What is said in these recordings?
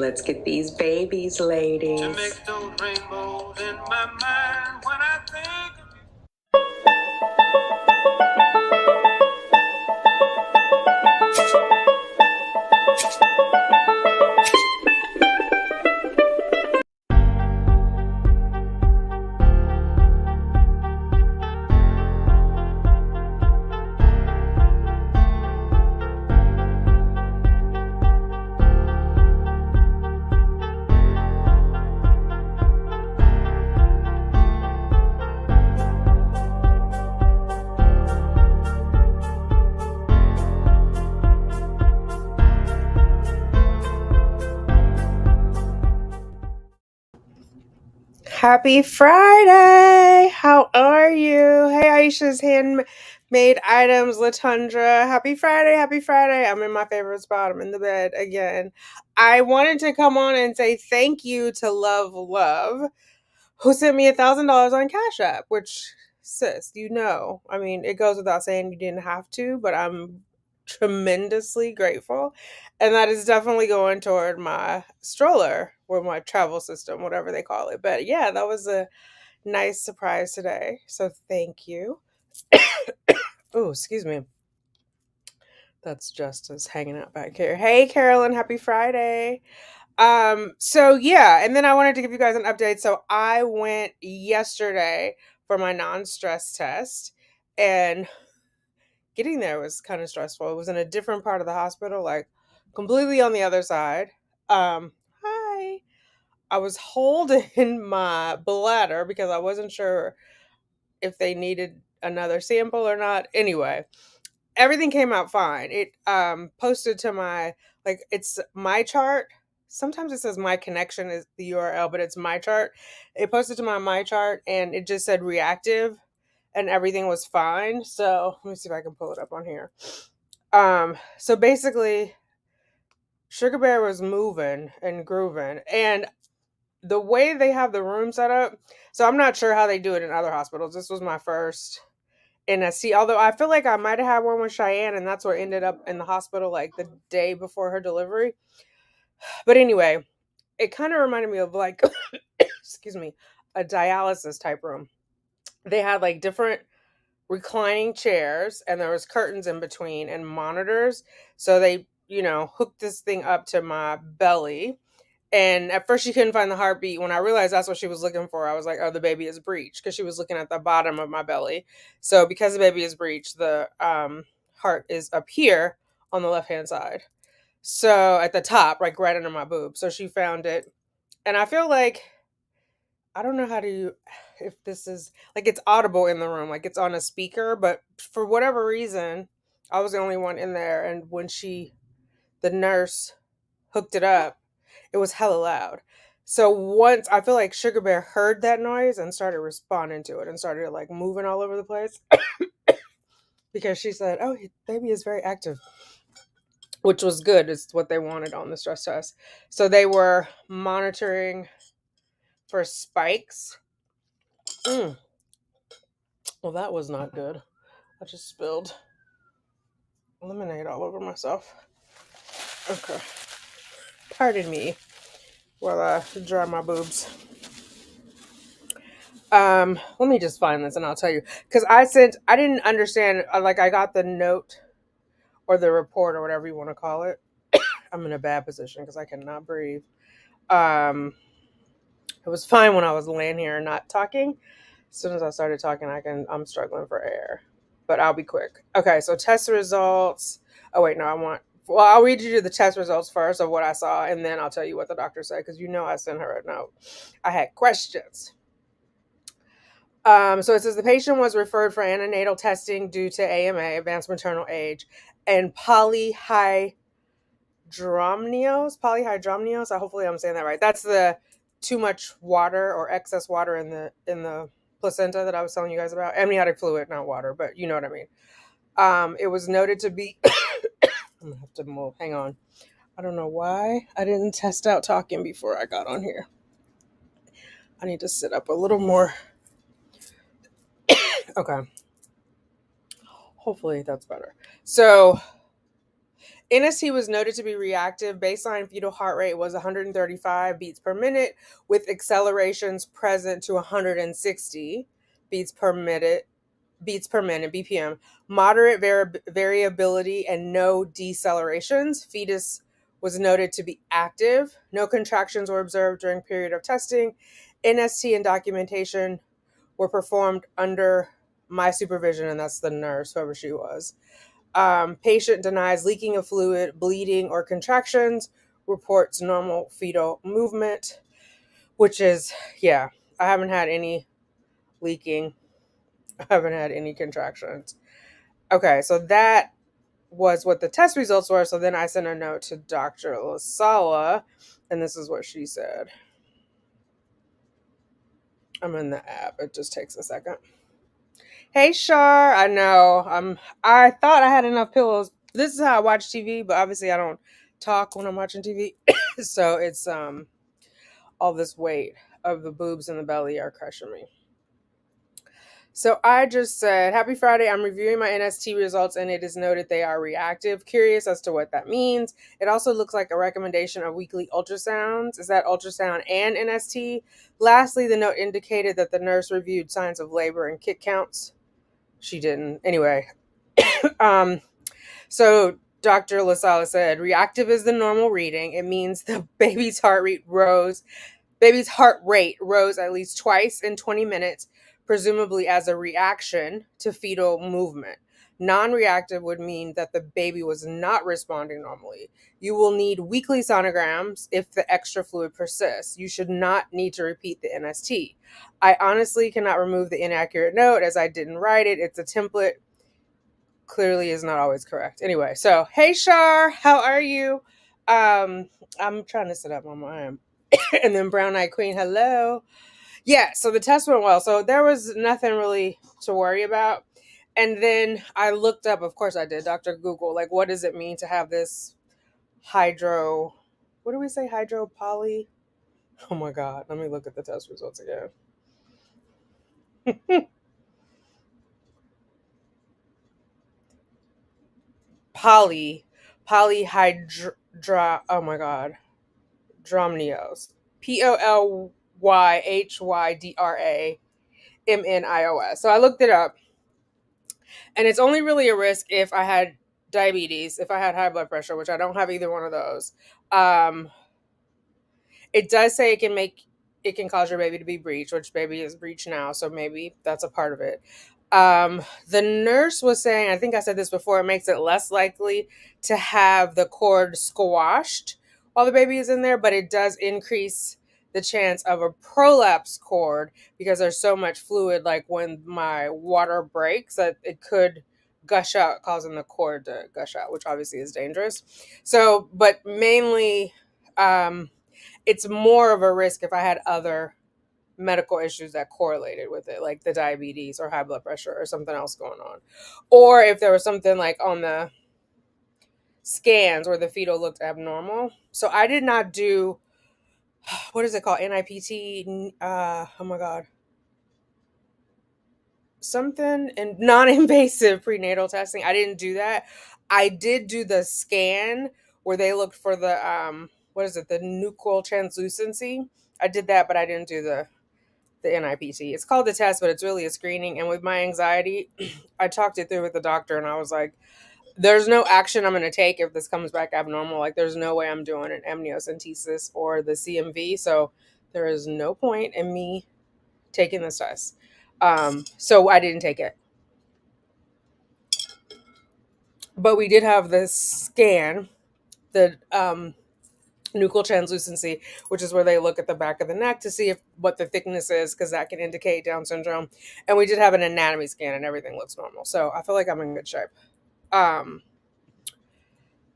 Let's get these babies, ladies. To make those rainbows in my mind when I think of you. Happy Friday! How are you? Hey, Aisha's handmade items, Latundra. Happy Friday, happy Friday. I'm in my favorite spot. I'm in the bed again. I wanted to come on and say thank you to Love, who sent me $1,000 on Cash App, which, sis, I mean, it goes without saying you didn't have to, but I'm tremendously grateful. And that is definitely going toward my stroller or my travel system, whatever they call it. But yeah, that was a nice surprise today. So thank you. Oh, excuse me. That's Justice hanging out back here. Hey, Carolyn, happy Friday. So yeah, and then I wanted to give you guys an update. So I went yesterday for my non-stress test, and getting there was kind of stressful. It was in a different part of the hospital, like completely on the other side. Hi. I was holding my bladder because I wasn't sure if they needed another sample or not. Anyway, everything came out fine. It posted to it's my chart. Sometimes it says my connection is the URL, but it's my chart. It posted to my chart, and it just said reactive, and everything was fine. So let me see if I can pull it up on here. So basically, Sugar Bear was moving and grooving, and the way they have the room set up. So I'm not sure how they do it in other hospitals. This was my first NSC, although I feel like I might have had one with Cheyenne, and that's what ended up in the hospital like the day before her delivery. But anyway, it kind of reminded me of like, excuse me, a dialysis type room. They had like different reclining chairs, and there was curtains in between and monitors. So they, hooked this thing up to my belly. And at first she couldn't find the heartbeat. When I realized that's what she was looking for, I was like, oh, the baby is breech, because she was looking at the bottom of my belly. So because the baby is breech, the heart is up here on the left-hand side. So at the top, like right under my boob. So she found it. And I feel like, I don't know if this is, like, it's audible in the room, like it's on a speaker, but for whatever reason, I was the only one in there. And when the nurse hooked it up, it was hella loud. So once, I feel like Sugar Bear heard that noise and started responding to it and started like moving all over the place because she said, oh, baby is very active, which was good. It's what they wanted on the stress test. So they were monitoring for spikes. Well, that was not good. I just spilled lemonade all over myself. Okay. Pardon me while I dry my boobs. Let me just find this and I'll tell you. Because I didn't understand, like I got the note or the report or whatever you want to call it. I'm in a bad position because I cannot breathe. It was fine when I was laying here and not talking. As soon as I started talking, I'm struggling for air. But I'll be quick. Okay, so test results. Oh, wait, no, I'll read you the test results first of what I saw, and then I'll tell you what the doctor said, because I sent her a note. I had questions. So it says the patient was referred for antenatal testing due to AMA, advanced maternal age, and polyhydramnios. Hopefully I'm saying that right. That's the too much water or excess water in the placenta that I was telling you guys about. Amniotic fluid, not water, but you know what I mean. It was noted to be. I'm gonna have to move. Hang on. I don't know why I didn't test out talking before I got on here. I need to sit up a little more. Okay. Hopefully that's better. So NST was noted to be reactive. Baseline fetal heart rate was 135 beats per minute, with accelerations present to 160 beats per minute, BPM. Moderate variability and no decelerations. Fetus was noted to be active. No contractions were observed during period of testing. NST and documentation were performed under my supervision, and that's the nurse, whoever she was. Patient denies leaking of fluid, bleeding, or contractions, reports normal fetal movement, which is, yeah, I haven't had any leaking. I haven't had any contractions. Okay, so that was what the test results were. So then I sent a note to Dr. Lasala, and this is what she said. I'm in the app. It just takes a second. Hey, Shar. I know. I thought I had enough pillows. This is how I watch TV, but obviously I don't talk when I'm watching TV. So it's all this weight of the boobs and the belly are crushing me. So I just said, Happy Friday. I'm reviewing my NST results and it is noted they are reactive. Curious as to what that means. It also looks like a recommendation of weekly ultrasounds. Is that ultrasound and NST? Lastly, the note indicated that the nurse reviewed signs of labor and kick counts. She didn't. Anyway, so Dr. Lasala said, reactive is the normal reading. It means the baby's heart rate rose at least twice in 20 minutes, presumably as a reaction to fetal movement. Non-reactive would mean that the baby was not responding normally. You will need weekly sonograms if the extra fluid persists. You should not need to repeat the NST. I honestly cannot remove the inaccurate note as I didn't write it. It's a template. Clearly is not always correct. Anyway, so hey Shar, how are you? I'm trying to set up on my own. And then Brown Eyed Queen, hello. Yeah, so the test went well. So there was nothing really to worry about. And then I looked up, of course I did, Dr. Google, like what does it mean to have this what do we say, hydropoly? Oh my God, let me look at the test results again. Polyhydra, oh my God, dramnios. POLYHYDRAMNIOS. So I looked it up. And it's only really a risk if I had diabetes, if I had high blood pressure, which I don't have either one of those. It does say it can cause your baby to be breached, which baby is breached now, so maybe that's a part of it. The nurse was saying, I think I said this before, it makes it less likely to have the cord squashed while the baby is in there, but it does increase the chance of a prolapse cord because there's so much fluid, like when my water breaks, that it could gush out, causing the cord to gush out, which obviously is dangerous. So, but mainly, it's more of a risk if I had other medical issues that correlated with it, like the diabetes or high blood pressure or something else going on. Or if there was something like on the scans where the fetal looked abnormal. So I did not do, what is it called? NIPT? Oh my God. Something and non-invasive prenatal testing. I didn't do that. I did do the scan where they looked for the what is it, the nuchal translucency. I did that, but I didn't do the NIPT. It's called the test, but it's really a screening. And with my anxiety, I talked it through with the doctor, and I was like, "There's no action I'm going to take if this comes back abnormal. Like, there's no way I'm doing an amniocentesis or the CMV. So there is no point in me taking this test." So I didn't take it. But we did have this scan, the nuchal translucency, which is where they look at the back of the neck to see what the thickness is, because that can indicate Down syndrome. And we did have an anatomy scan, and everything looks normal. So I feel like I'm in good shape.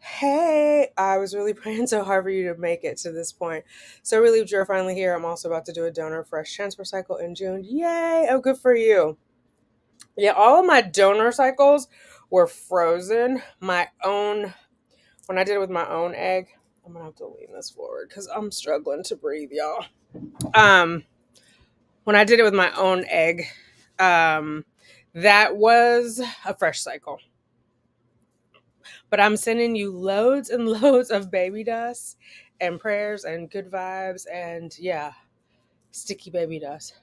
Hey, I was really praying so hard for you to make it to this point. So relieved you're finally here. I'm also about to do a donor fresh transfer cycle in June. Yay! Oh, good for you. Yeah, all of my donor cycles were frozen. When I did it with my own egg, I'm gonna have to lean this forward because I'm struggling to breathe, y'all. When I did it with my own egg, that was a fresh cycle. But I'm sending you loads and loads of baby dust and prayers and good vibes and yeah, sticky baby dust.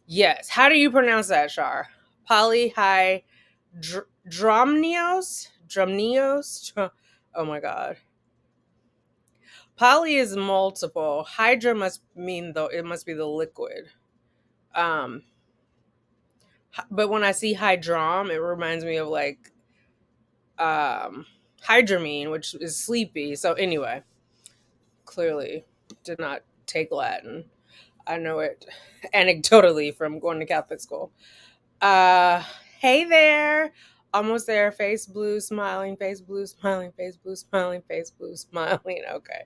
Yes. How do you pronounce that, Shar? Polyhydramnios? Dramnios? Oh my God. Poly is multiple. Hydra must mean though it must be the liquid. But when I see hydram, it reminds me of like hydramine, which is sleepy. So anyway, clearly did not take Latin. I know it anecdotally from going to Catholic school. Uh hey there. Almost there. Face blue, smiling, face blue, smiling, face blue, smiling, face blue, smiling. Okay.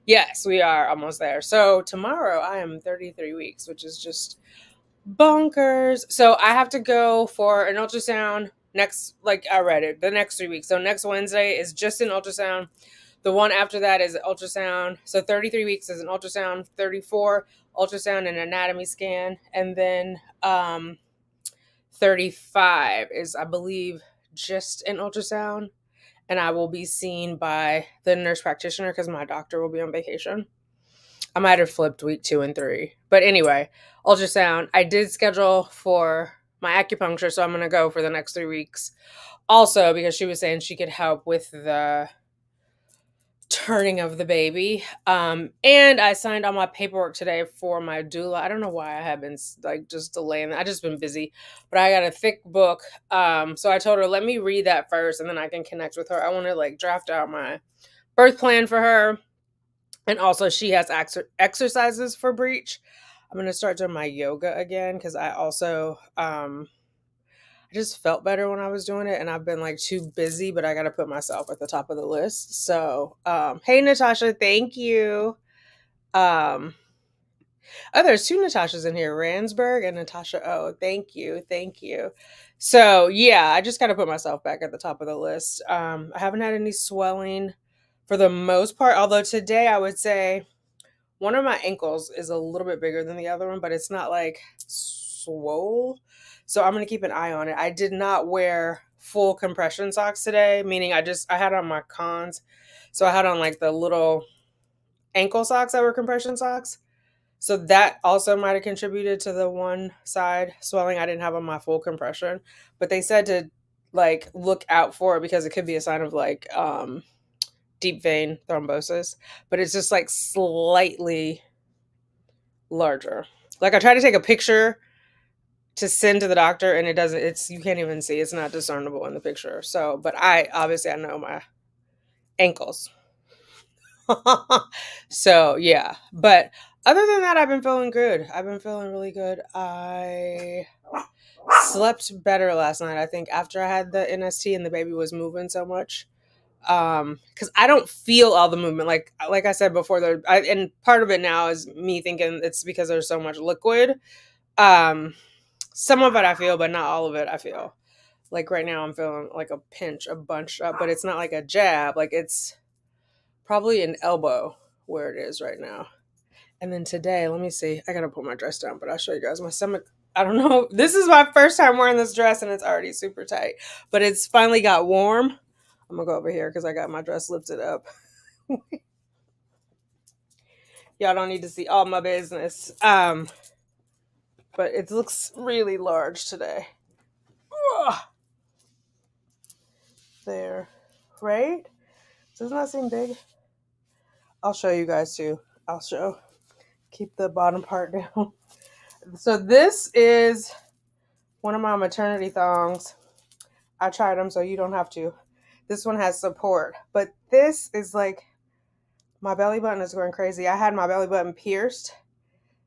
Yes, we are almost there. So tomorrow I am 33 weeks, which is just bonkers. So I have to go for an ultrasound next, like I read it, the next 3 weeks. So next Wednesday is just an ultrasound. The one after that is an ultrasound. So 33 weeks is an ultrasound, 34 ultrasound and anatomy scan. And then 35 is, I believe, just an ultrasound. And I will be seen by the nurse practitioner because my doctor will be on vacation. I might have flipped week 2 and 3. But anyway, ultrasound. I did schedule for my acupuncture, so I'm going to go for the next 3 weeks. Also, because she was saying she could help with the turning of the baby. And I signed all my paperwork today for my doula. I don't know why I have been like just delaying. I just been busy, but I got a thick book. So I told her, let me read that first and then I can connect with her. I want to like draft out my birth plan for her. And also she has exercises for breech. I'm going to start doing my yoga again because I also, I just felt better when I was doing it and I've been like too busy, but I got to put myself at the top of the list. So, hey, Natasha, thank you. Oh, there's 2 Natashas in here, Ransberg and Natasha O. Thank you. Thank you. So yeah, I just got to put myself back at the top of the list. I haven't had any swelling for the most part, although today I would say one of my ankles is a little bit bigger than the other one, but it's not like swole. So I'm going to keep an eye on it. I did not wear full compression socks today, meaning I had on my cons. So I had on like the little ankle socks that were compression socks. So that also might have contributed to the one side swelling. I didn't have on my full compression, but they said to like look out for it because it could be a sign of like deep vein thrombosis, but it's just like slightly larger. Like I tried to take a picture to send to the doctor and you can't even see, it's not discernible in the picture. So, but I know my ankles. So yeah, but other than that, I've been feeling good. I've been feeling really good. I slept better last night, I think, after I had the NST and the baby was moving so much. Because I don't feel all the movement. Like I said before, and part of it now is me thinking it's because there's so much liquid. Some of it I feel, but not all of it I feel. Like right now I'm feeling like a pinch, a bunch up, but it's not like a jab. Like it's probably an elbow where it is right now. And then today, let me see. I gotta put my dress down, but I'll show you guys my stomach. I don't know. This is my first time wearing this dress and it's already super tight, but it's finally got warm. I'm gonna go over here because I got my dress lifted up. Y'all don't need to see all my business. But it looks really large today. Ugh. There. Right? Doesn't that seem big? I'll show you guys too. Keep the bottom part down. So this is one of my maternity thongs. I tried them so you don't have to. This one has support. But this is like, my belly button is going crazy. I had my belly button pierced.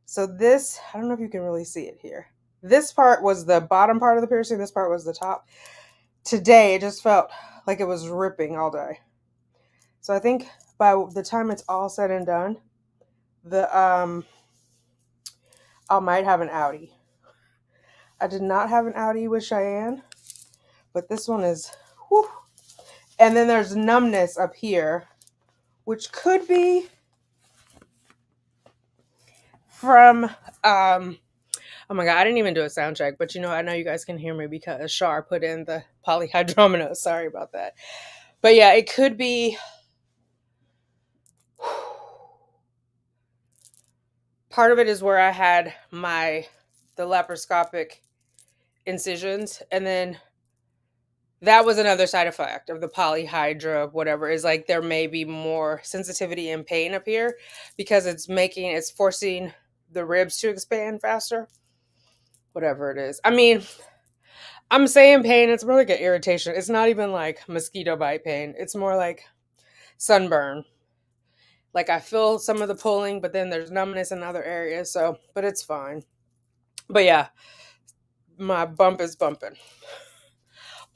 So this, I don't know if you can really see it here. This part was the bottom part of the piercing. This part was the top. Today, it just felt like it was ripping all day. So I think by the time it's all said and done, I might have an outie. I did not have an outie with Cheyenne, but this one is, whew. And then there's numbness up here, which could be from, Oh my God, I didn't even do a sound check, but I know you guys can hear me because Shar put in the polyhydramnios. Sorry about that. But yeah, it could be. Part of it is where I had the laparoscopic incisions, and then that was another side effect of the polyhydra, whatever, is like there may be more sensitivity and pain up here because it's forcing the ribs to expand faster. Whatever it is. I mean, I'm saying pain, it's more like an irritation. It's not even like mosquito bite pain. It's more like sunburn. Like I feel some of the pulling, but then there's numbness in other areas. So, but it's fine. But yeah, my bump is bumping.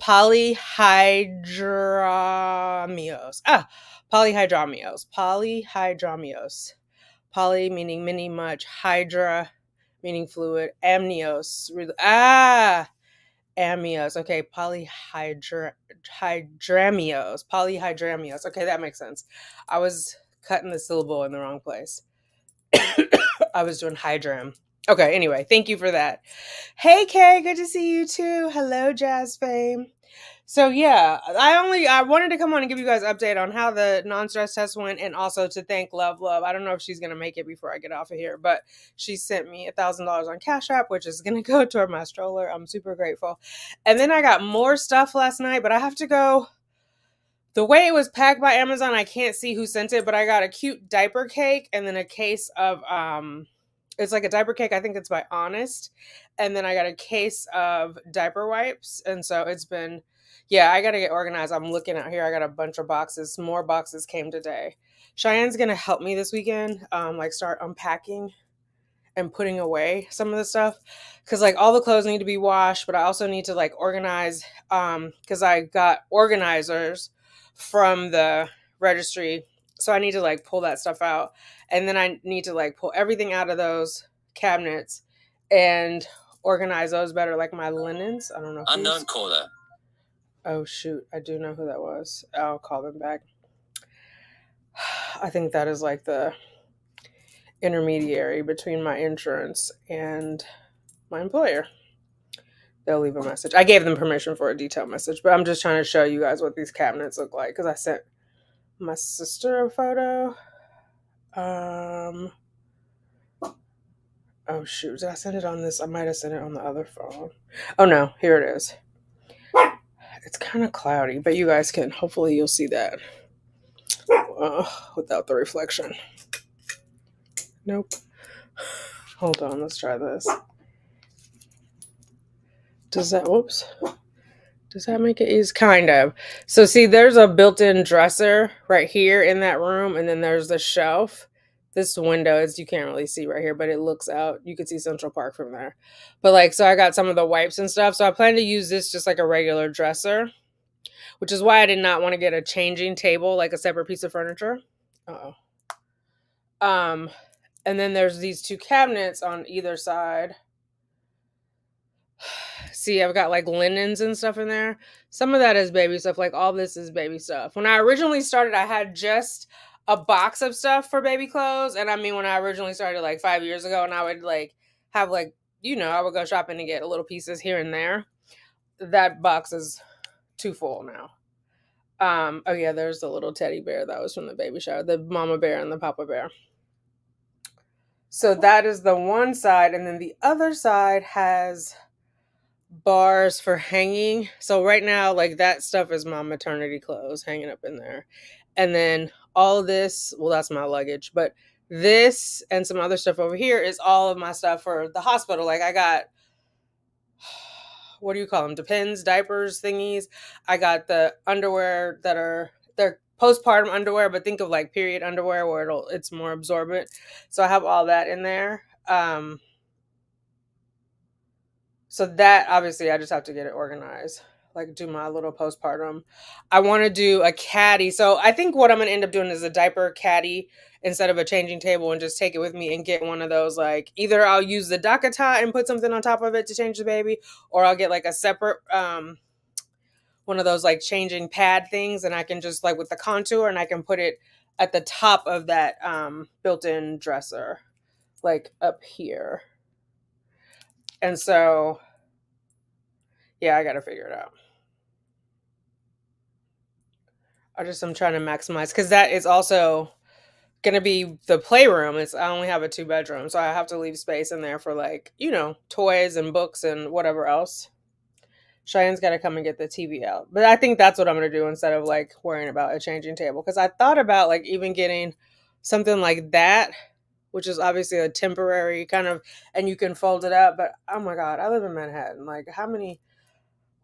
Polyhydramnios. Polyhydramnios. Polyhydramnios. Poly meaning many, much. Hydra meaning fluid. Amnios. Amnios. Okay, polyhydramnios. Okay, that makes sense. I was cutting the syllable in the wrong place. I was doing hydram. Okay, anyway, thank you for that. Hey Kay, good to see you too. Hello, Jazz Fame. So yeah, I wanted to come on and give you guys an update on how the non-stress test went, and also to thank Love. I don't know if she's gonna make it before I get off of here, but she sent me $1,000 on Cash App, which is gonna go toward my stroller. I'm super grateful. And then I got more stuff last night, but I have to go. The way it was packed by Amazon, I can't see who sent it, but I got a cute diaper cake and then a case of it's like a diaper cake. I think it's by Honest. And then I got a case of diaper wipes. And so it's been, yeah, I got to get organized. I'm looking out here. I got a bunch of boxes. More boxes came today. Cheyenne's going to help me this weekend, like start unpacking and putting away some of the stuff. Cause like all the clothes need to be washed, but I also need to like organize, cause I got organizers from the registry. So I need to like pull that stuff out. And then I need to like pull everything out of those cabinets and organize those better, like my linens. I don't know. Unknown caller. Oh shoot, I do know who that was. I'll call them back. I think that is like the intermediary between my insurance and my employer. They'll leave a message. I gave them permission for a detailed message, but I'm just trying to show you guys what these cabinets look like because I sent my sister a photo. Oh shoot, did I send it on this? I might have sent it on the other phone. Oh no, here it is. It's kind of cloudy, but you guys can, hopefully you'll see that without the reflection. Nope. Hold on, let's try this. Does that make it easy? Kind of. So see, there's a built-in dresser right here in that room, and then there's the shelf. This window is, you can't really see right here, but it looks out. You could see Central Park from there. But like, so I got some of the wipes and stuff. So I plan to use this just like a regular dresser, which is why I did not want to get a changing table, like a separate piece of furniture. And then there's these two cabinets on either side. See, I've got like linens and stuff in there. Some of that is baby stuff. Like all this is baby stuff. When I originally started, I had just a box of stuff for baby clothes. And I mean, when I originally started like 5 years ago, and I would like have like, I would go shopping and get little pieces here and there. That box is too full now. Oh yeah, there's the little teddy bear that was from the baby shower, the mama bear and the papa bear. So that is the one side. And then the other side has bars for hanging. So right now, like that stuff is my maternity clothes hanging up in there. And then all this, well, that's my luggage, but this and some other stuff over here is all of my stuff for the hospital. Like I got, what do you call them? Depends, diapers, thingies. I got the underwear they're postpartum underwear, but think of like period underwear where it's more absorbent. So I have all that in there. So that, obviously, I just have to get it organized, like do my little postpartum. I want to do a caddy. So I think what I'm going to end up doing is a diaper caddy instead of a changing table, and just take it with me and get one of those, like either I'll use the Dakata and put something on top of it to change the baby, or I'll get like a separate one of those like changing pad things, and I can just like with the contour, and I can put it at the top of that built-in dresser, like up here. And so, yeah, I got to figure it out. I'm trying to maximize because that is also going to be the playroom. I only have a 2-bedroom, so I have to leave space in there for like, toys and books and whatever else. Cheyenne's got to come and get the TV out. But I think that's what I'm going to do instead of like worrying about a changing table. Because I thought about like even getting something like that, which is obviously a temporary kind of, and you can fold it up. But oh my God, I live in Manhattan. Like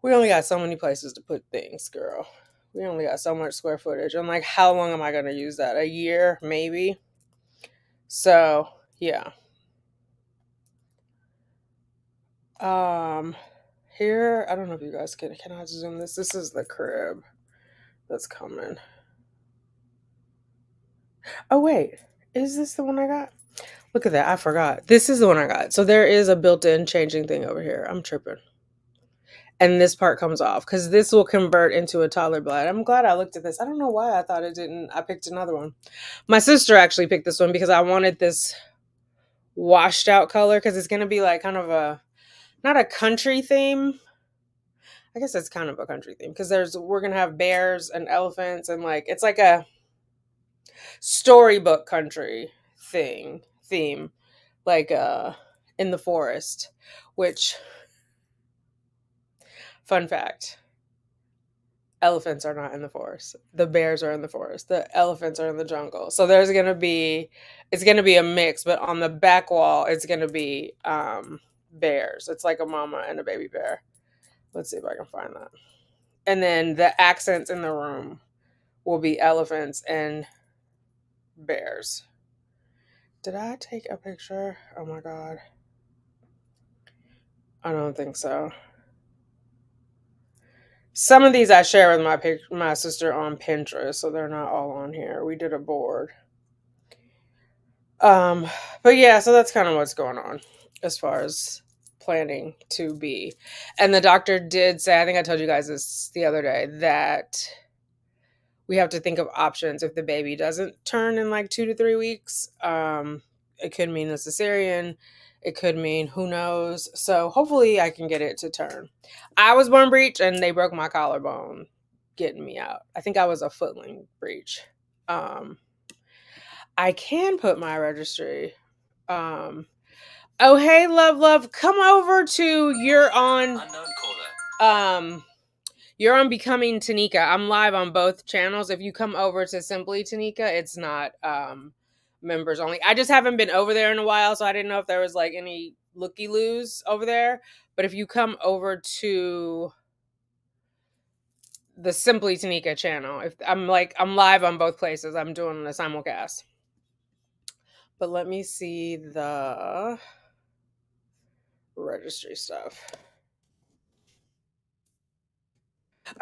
we only got so many places to put things, girl. We only got so much square footage. I'm like, how long am I going to use that? A year, maybe? So, yeah. Here, I don't know if you guys can I zoom this? This is the crib that's coming. Oh, wait. Is this the one I got? Look at that. I forgot. This is the one I got. So there is a built-in changing thing over here. I'm tripping. And this part comes off because this will convert into a toddler bed. I'm glad I looked at this. I don't know why I thought it didn't. I picked another one. My sister actually picked this one because I wanted this washed out color because it's going to be like kind of not a country theme. I guess it's kind of a country theme because we're going to have bears and elephants and like, it's like a storybook country theme, like in the forest, which, fun fact, elephants are not in the forest. The bears are in the forest. The elephants are in the jungle. So it's going to be a mix, but on the back wall, it's going to be bears. It's like a mama and a baby bear. Let's see if I can find that. And then the accents in the room will be elephants and bears. Did I take a picture? Oh my God. I don't think so. Some of these I share with my sister on Pinterest, so they're not all on here. We did a board. But yeah, so that's kind of what's going on as far as planning to be. And the doctor did say, I think I told you guys this the other day, that we have to think of options if the baby doesn't turn in like 2 to 3 weeks. It could mean a cesarean. It could mean who knows. So hopefully I can get it to turn. I was born breech and they broke my collarbone getting me out. I think I was a footling breech. I can put my registry. Oh, hey, love, come over to you're on Becoming Tanika. I'm live on both channels. If you come over to Simply Tanika, it's not members only. I just haven't been over there in a while, so I didn't know if there was like any looky-loos over there. But if you come over to the Simply Tanika channel, if I'm live on both places. I'm doing the simulcast. But let me see the registry stuff.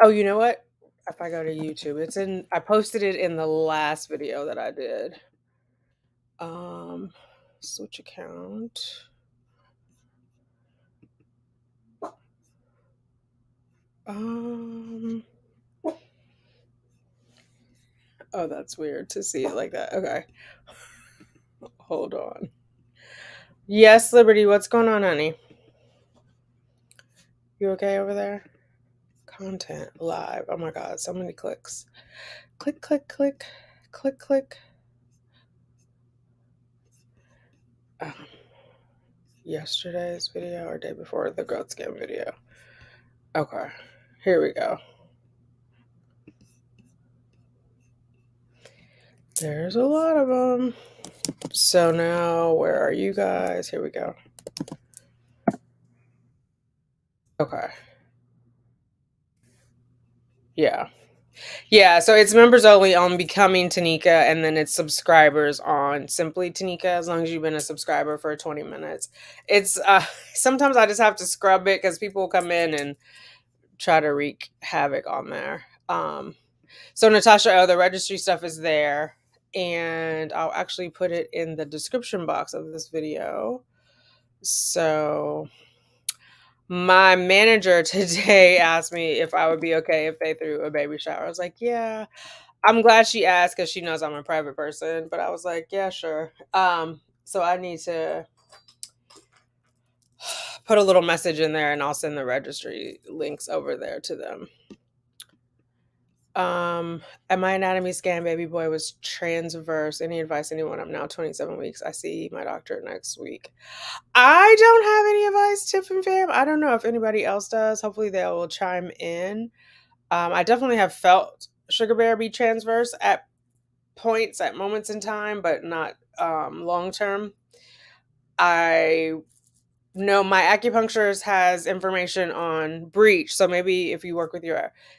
Oh, you know what? If I go to YouTube, I posted it in the last video that I did. Switch account. Oh, that's weird to see it like that. Okay. Hold on. Yes, Liberty, what's going on, honey? You okay over there? Content live. Oh my God, so many clicks. Click, click, click, click, click. Yesterday's video or day before the goat skin video. Okay, here we go. There's a lot of them. So now, where are you guys? Here we go. Okay. Yeah. Yeah, so it's members only on Becoming Tanika, and then it's subscribers on Simply Tanika, as long as you've been a subscriber for 20 minutes. It's sometimes I just have to scrub it because people come in and try to wreak havoc on there. So Natasha, the registry stuff is there, and I'll actually put it in the description box of this video. So my manager today asked me if I would be okay if they threw a baby shower. I was like, yeah. I'm glad she asked because she knows I'm a private person, but I was like, yeah, sure. So I need to put a little message in there and I'll send the registry links over there to them. At my anatomy scan, baby boy was transverse. Any advice, anyone? I'm now 27 weeks. I see my doctor next week. I don't have any advice, Tiff and fam. I don't know if anybody else does. Hopefully they will chime in. I definitely have felt Sugar Bear be transverse at points, at moments in time, but not long term. I know my acupuncturist has information on breech, so maybe if you work with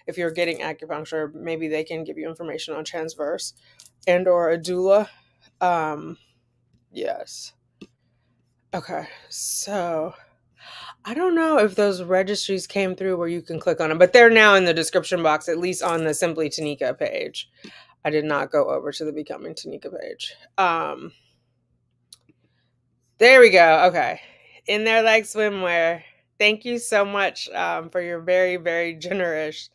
if you're getting acupuncture, maybe they can give you information on transverse and or a doula. Yes. Okay, so I don't know if those registries came through where you can click on them, but they're now in the description box, at least on the Simply Tanika page. I did not go over to the Becoming Tanika page. There we go. Okay. In there like swimwear. Thank you so much for your very, very generous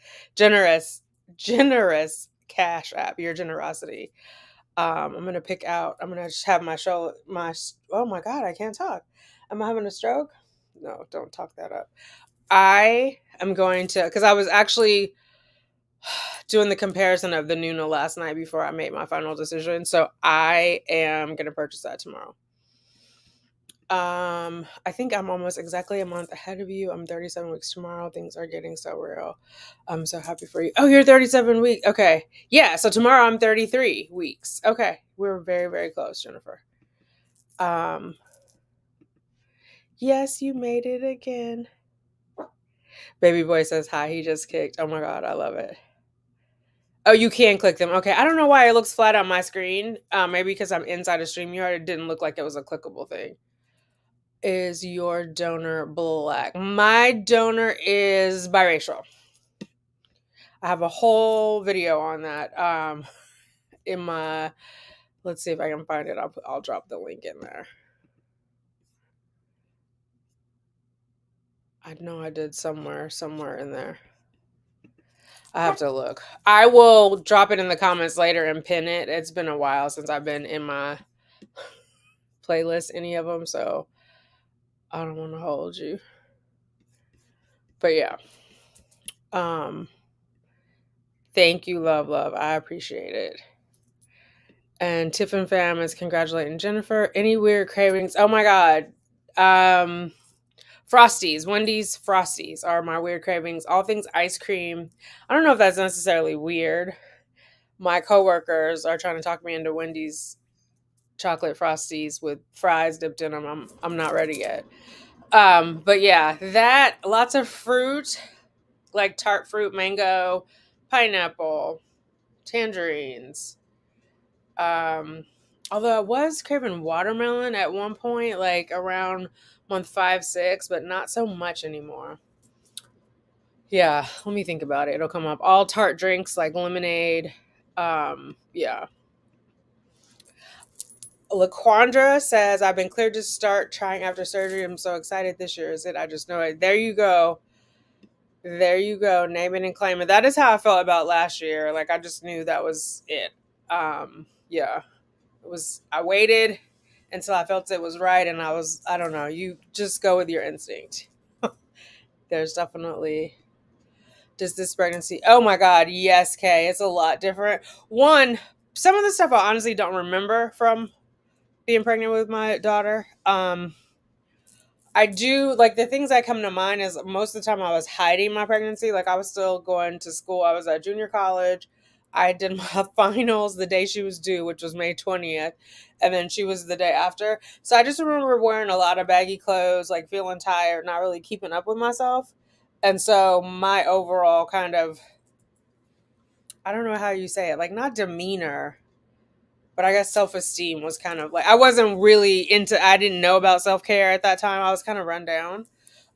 cash app, your generosity. I'm going to pick out, I'm going to just have oh my God, I can't talk. Am I having a stroke? No, don't talk that up. I am going to, because I was actually doing the comparison of the Nuna last night before I made my final decision. So I am going to purchase that tomorrow. I think I'm almost exactly a month ahead of you. I'm 37 weeks tomorrow. Things are getting so real. I'm so happy for you. Oh, you're 37 weeks. Okay. Yeah. So tomorrow I'm 33 weeks. Okay. We're very, very close, Jennifer. Yes, you made it again. Baby boy says hi. He just kicked. Oh my God. I love it. Oh, you can click them. Okay. I don't know why it looks flat on my screen. Maybe because I'm inside of StreamYard. It didn't look like it was a clickable thing. Is your donor black? My donor is biracial. I have a whole video on that. In my, let's see if I can find it. I'll drop the link in there. I know I did somewhere in there. I have to look. I will drop it in the comments later and pin it. It's been a while since I've been in my playlist, any of them, so I don't want to hold you. But yeah. Thank you, love. I appreciate it. And Tiffin fam is congratulating Jennifer. Any weird cravings? Oh my God. Frosties. Wendy's Frosties are my weird cravings. All things ice cream. I don't know if that's necessarily weird. My coworkers are trying to talk me into Wendy's chocolate Frosties with fries dipped in them. I'm not ready yet. But yeah, that, lots of fruit, like tart fruit, mango, pineapple, tangerines. Although I was craving watermelon at one point, like around month 5, 6, but not so much anymore. Yeah, let me think about it. It'll come up. All tart drinks like lemonade. Yeah. LaQuandra says, I've been cleared to start trying after surgery. I'm so excited. This year is it. I just know it. There you go. There you go. Name it and claim it. That is how I felt about last year. Like, I just knew that was it. Yeah. I waited until I felt it was right, and I don't know, you just go with your instinct. There's definitely, does this pregnancy, oh my God, yes, Kay, it's a lot different. One, some of the stuff I honestly don't remember from being pregnant with my daughter. I do, like, the things that come to mind is most of the time I was hiding my pregnancy. Like, I was still going to school. I was at junior college. I did my finals the day she was due, which was May 20th. And then she was the day after. So I just remember wearing a lot of baggy clothes, like feeling tired, not really keeping up with myself. And so my overall kind of, I don't know how you say it, like, not demeanor, but I guess self-esteem was kind of like, I wasn't really I didn't know about self-care at that time. I was kind of run down.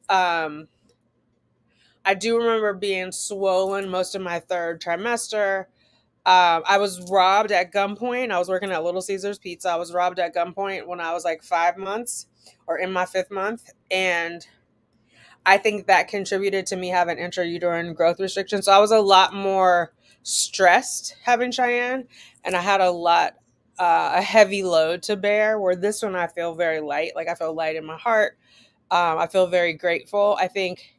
I do remember being swollen most of my 3rd trimester. I was robbed at gunpoint. I was working at Little Caesars Pizza. I was robbed at gunpoint when I was like 5 months or in my 5th month. And I think that contributed to me having intrauterine growth restrictions. So I was a lot more stressed having Cheyenne, and I had a heavy load to bear, where this one I feel very light. Like, I feel light in my heart. I feel very grateful. I think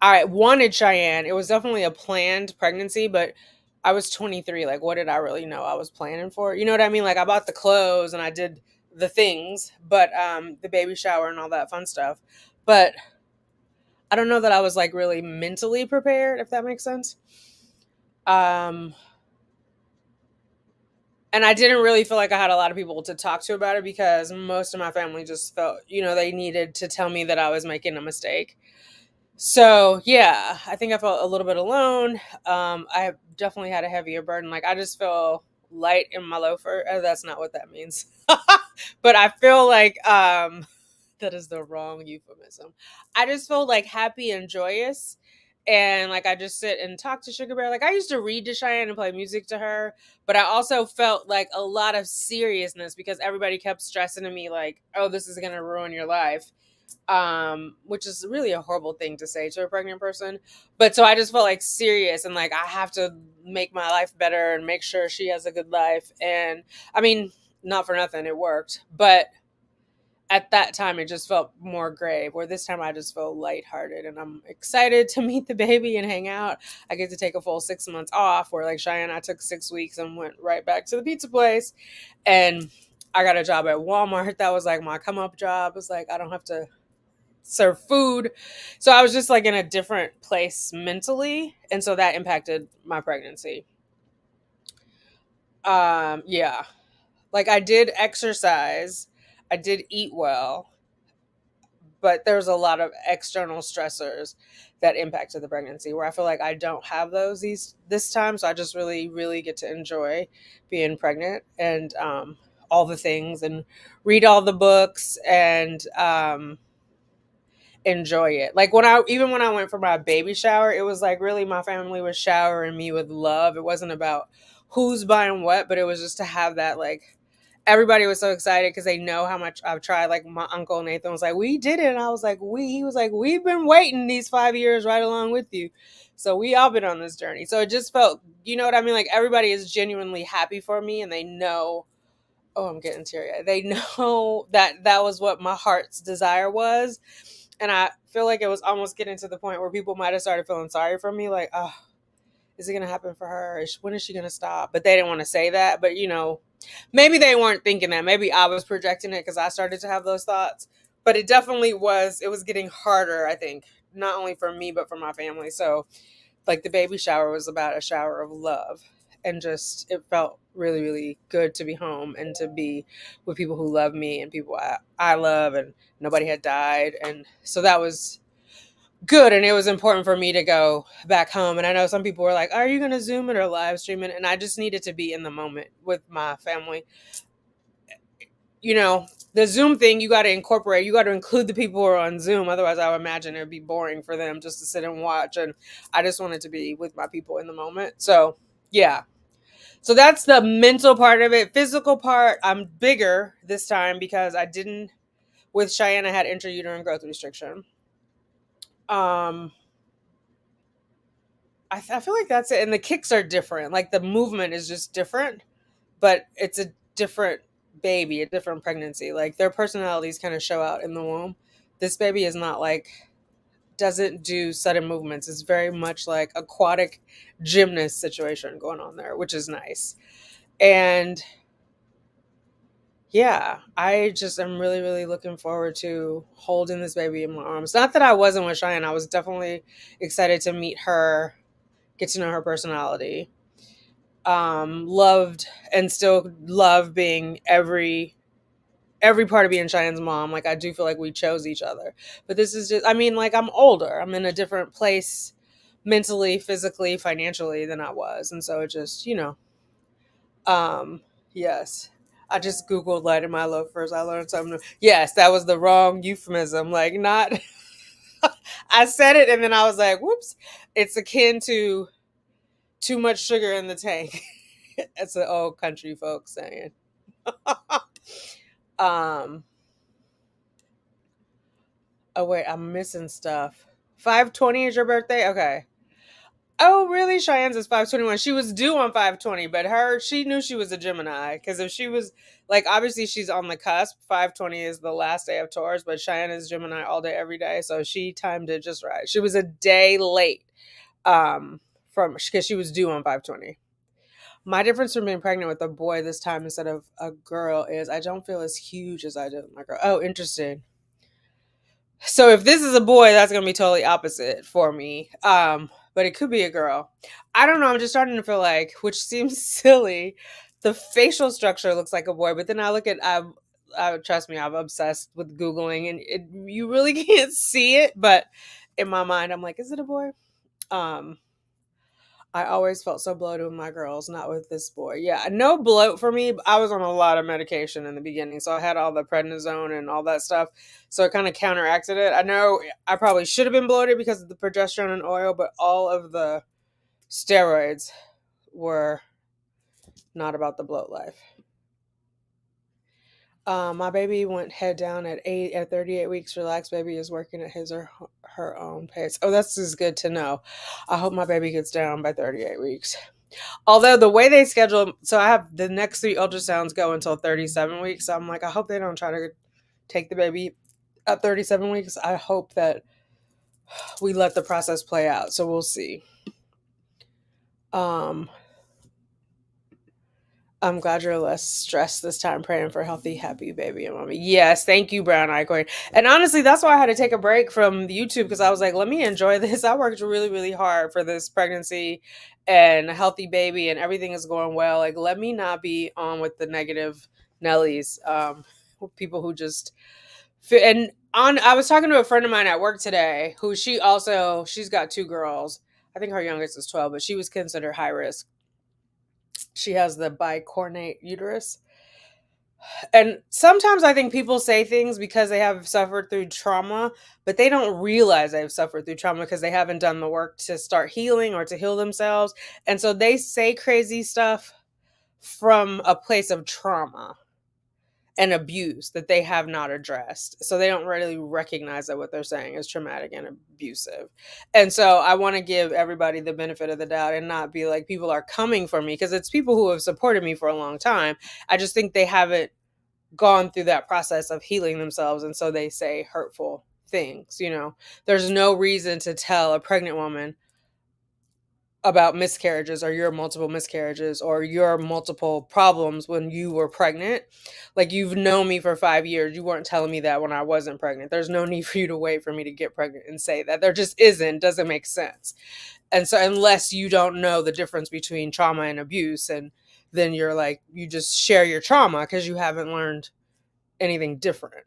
I wanted Cheyenne. It was definitely a planned pregnancy, but I was 23. Like, what did I really know I was planning for? You know what I mean? Like, I bought the clothes and I did the things, but the baby shower and all that fun stuff. But I don't know that I was like really mentally prepared, if that makes sense. Um, and I didn't really feel like I had a lot of people to talk to about it because most of my family just felt, they needed to tell me that I was making a mistake. So yeah, I think I felt a little bit alone. I definitely had a heavier burden. Like I just feel light in my loafer. That's not what that means. But I feel like that is the wrong euphemism. I just feel like happy and joyous. And like I just sit and talk to Sugar Bear. Like I used to read to Cheyenne and play music to her, but I also felt like a lot of seriousness because everybody kept stressing to me like, "Oh, this is gonna ruin your life," which is really a horrible thing to say to a pregnant person. But so I just felt like serious and like I have to make my life better and make sure she has a good life. And I mean, not for nothing, it worked, but at that time it just felt more grave, where this time I just feel lighthearted and I'm excited to meet the baby and hang out. I get to take a full 6 months off, where like Cheyenne, I took 6 weeks and went right back to the pizza place. And I got a job at Walmart. That was like my come up job. It was like I don't have to serve food. So I was just like in a different place mentally. And so that impacted my pregnancy. Yeah. Like I did exercise, I did eat well, but there's a lot of external stressors that impacted the pregnancy where I feel like I don't have those this time. So I just really, really get to enjoy being pregnant and all the things and read all the books and enjoy it. Like when I went for my baby shower, it was like really my family was showering me with love. It wasn't about who's buying what, but it was just to have that like everybody was so excited because they know how much I've tried. Like my uncle Nathan was like, "We did it." And I was like, he was like, "We've been waiting these 5 years right along with you." So we all been on this journey. So it just felt, you know what I mean? Like everybody is genuinely happy for me and they know, oh, I'm getting teary eyed. They know that that was what my heart's desire was. And I feel like it was almost getting to the point where people might have started feeling sorry for me. Like, oh, is it going to happen for her? When is she going to stop? But they didn't want to say that. But, maybe they weren't thinking that. Maybe I was projecting it because I started to have those thoughts. But it definitely was, it was getting harder, I think, not only for me, but for my family. So, like, the baby shower was about a shower of love. And just, it felt really, really good to be home and to be with people who love me and people I love, and nobody had died. And so that was good. And it was important for me to go back home. And I know some people were like, are you going to Zoom it or live stream it? And I just needed to be in the moment with my family. The Zoom thing, you got to include the people who are on Zoom. Otherwise, I would imagine it would be boring for them just to sit and watch. And I just wanted to be with my people in the moment. So, yeah. So that's the mental part of it. Physical part, I'm bigger this time because with Cheyenne, I had intrauterine growth restriction. I feel like that's it. And the kicks are different. Like the movement is just different, but it's a different baby, a different pregnancy. Like their personalities kind of show out in the womb. This baby is not like, doesn't do sudden movements. It's very much like aquatic gymnast situation going on there, which is nice. And yeah, I just am really, really looking forward to holding this baby in my arms. Not that I wasn't with Cheyenne. I was definitely excited to meet her, get to know her personality. Loved and still love being every part of being Cheyenne's mom. Like I do feel like we chose each other. But this is just, I mean, like I'm older. I'm in a different place mentally, physically, financially than I was. And so it just, yes. I just Googled light in my loafers. I learned something new. Yes, that was the wrong euphemism. Like not I said it and then I was like, whoops. It's akin to too much sugar in the tank. It's an old country folk saying. um oh wait, I'm missing stuff. 5/20 is your birthday? Okay. Oh, really? Cheyenne's is 521. She was due on 520, but she knew she was a Gemini. Because if she was, like, obviously she's on the cusp. 520 is the last day of Taurus, but Cheyenne is Gemini all day, every day. So she timed it just right. She was a day late because she was due on 520. My difference from being pregnant with a boy this time instead of a girl is I don't feel as huge as I did with my girl. Oh, interesting. So if this is a boy, that's gonna be totally opposite for me. But it could be a girl. I don't know. I'm just starting to feel like, which seems silly, the facial structure looks like a boy. But then I look at, trust me, I'm obsessed with Googling, and you really can't see it. But in my mind, I'm like, is it a boy? Um, I always felt so bloated with my girls, not with this boy. Yeah, no bloat for me. I was on a lot of medication in the beginning, so I had all the prednisone and all that stuff. So it kind of counteracted it. I know I probably should have been bloated because of the progesterone and oil, but all of the steroids were not about the bloat life. My baby went head down at 38 weeks. Relaxed baby is working at his or her own pace. Oh, that's just good to know. I hope my baby gets down by 38 weeks. Although the way they schedule, so I have the next 3 ultrasounds go until 37 weeks. So I'm like, I hope they don't try to take the baby at 37 weeks. I hope that we let the process play out. So we'll see. I'm glad you're less stressed this time, praying for a healthy, happy baby and mommy. Yes, thank you, Brown Eye Queen. And honestly, that's why I had to take a break from YouTube, because I was like, let me enjoy this. I worked really, really hard for this pregnancy and a healthy baby, and everything is going well. Like, let me not be on with the negative Nellies, people who just fit. And I was talking to a friend of mine at work today who she's got 2 girls. I think her youngest is 12, but she was considered high risk. She has the bicornate uterus. And sometimes I think people say things because they have suffered through trauma, but they don't realize they've suffered through trauma because they haven't done the work to start healing or to heal themselves. And so they say crazy stuff from a place of trauma and abuse that they have not addressed. So they don't really recognize that what they're saying is traumatic and abusive. And so I want to give everybody the benefit of the doubt and not be like, people are coming for me, because it's people who have supported me for a long time. I just think they haven't gone through that process of healing themselves. And so they say hurtful things. There's no reason to tell a pregnant woman about miscarriages or your multiple miscarriages or your multiple problems when you were pregnant. Like, you've known me for 5 years. You weren't telling me that when I wasn't pregnant. There's no need for you to wait for me to get pregnant and say that. There just doesn't make sense. And so unless you don't know the difference between trauma and abuse, and then you're like, you just share your trauma because you haven't learned anything different.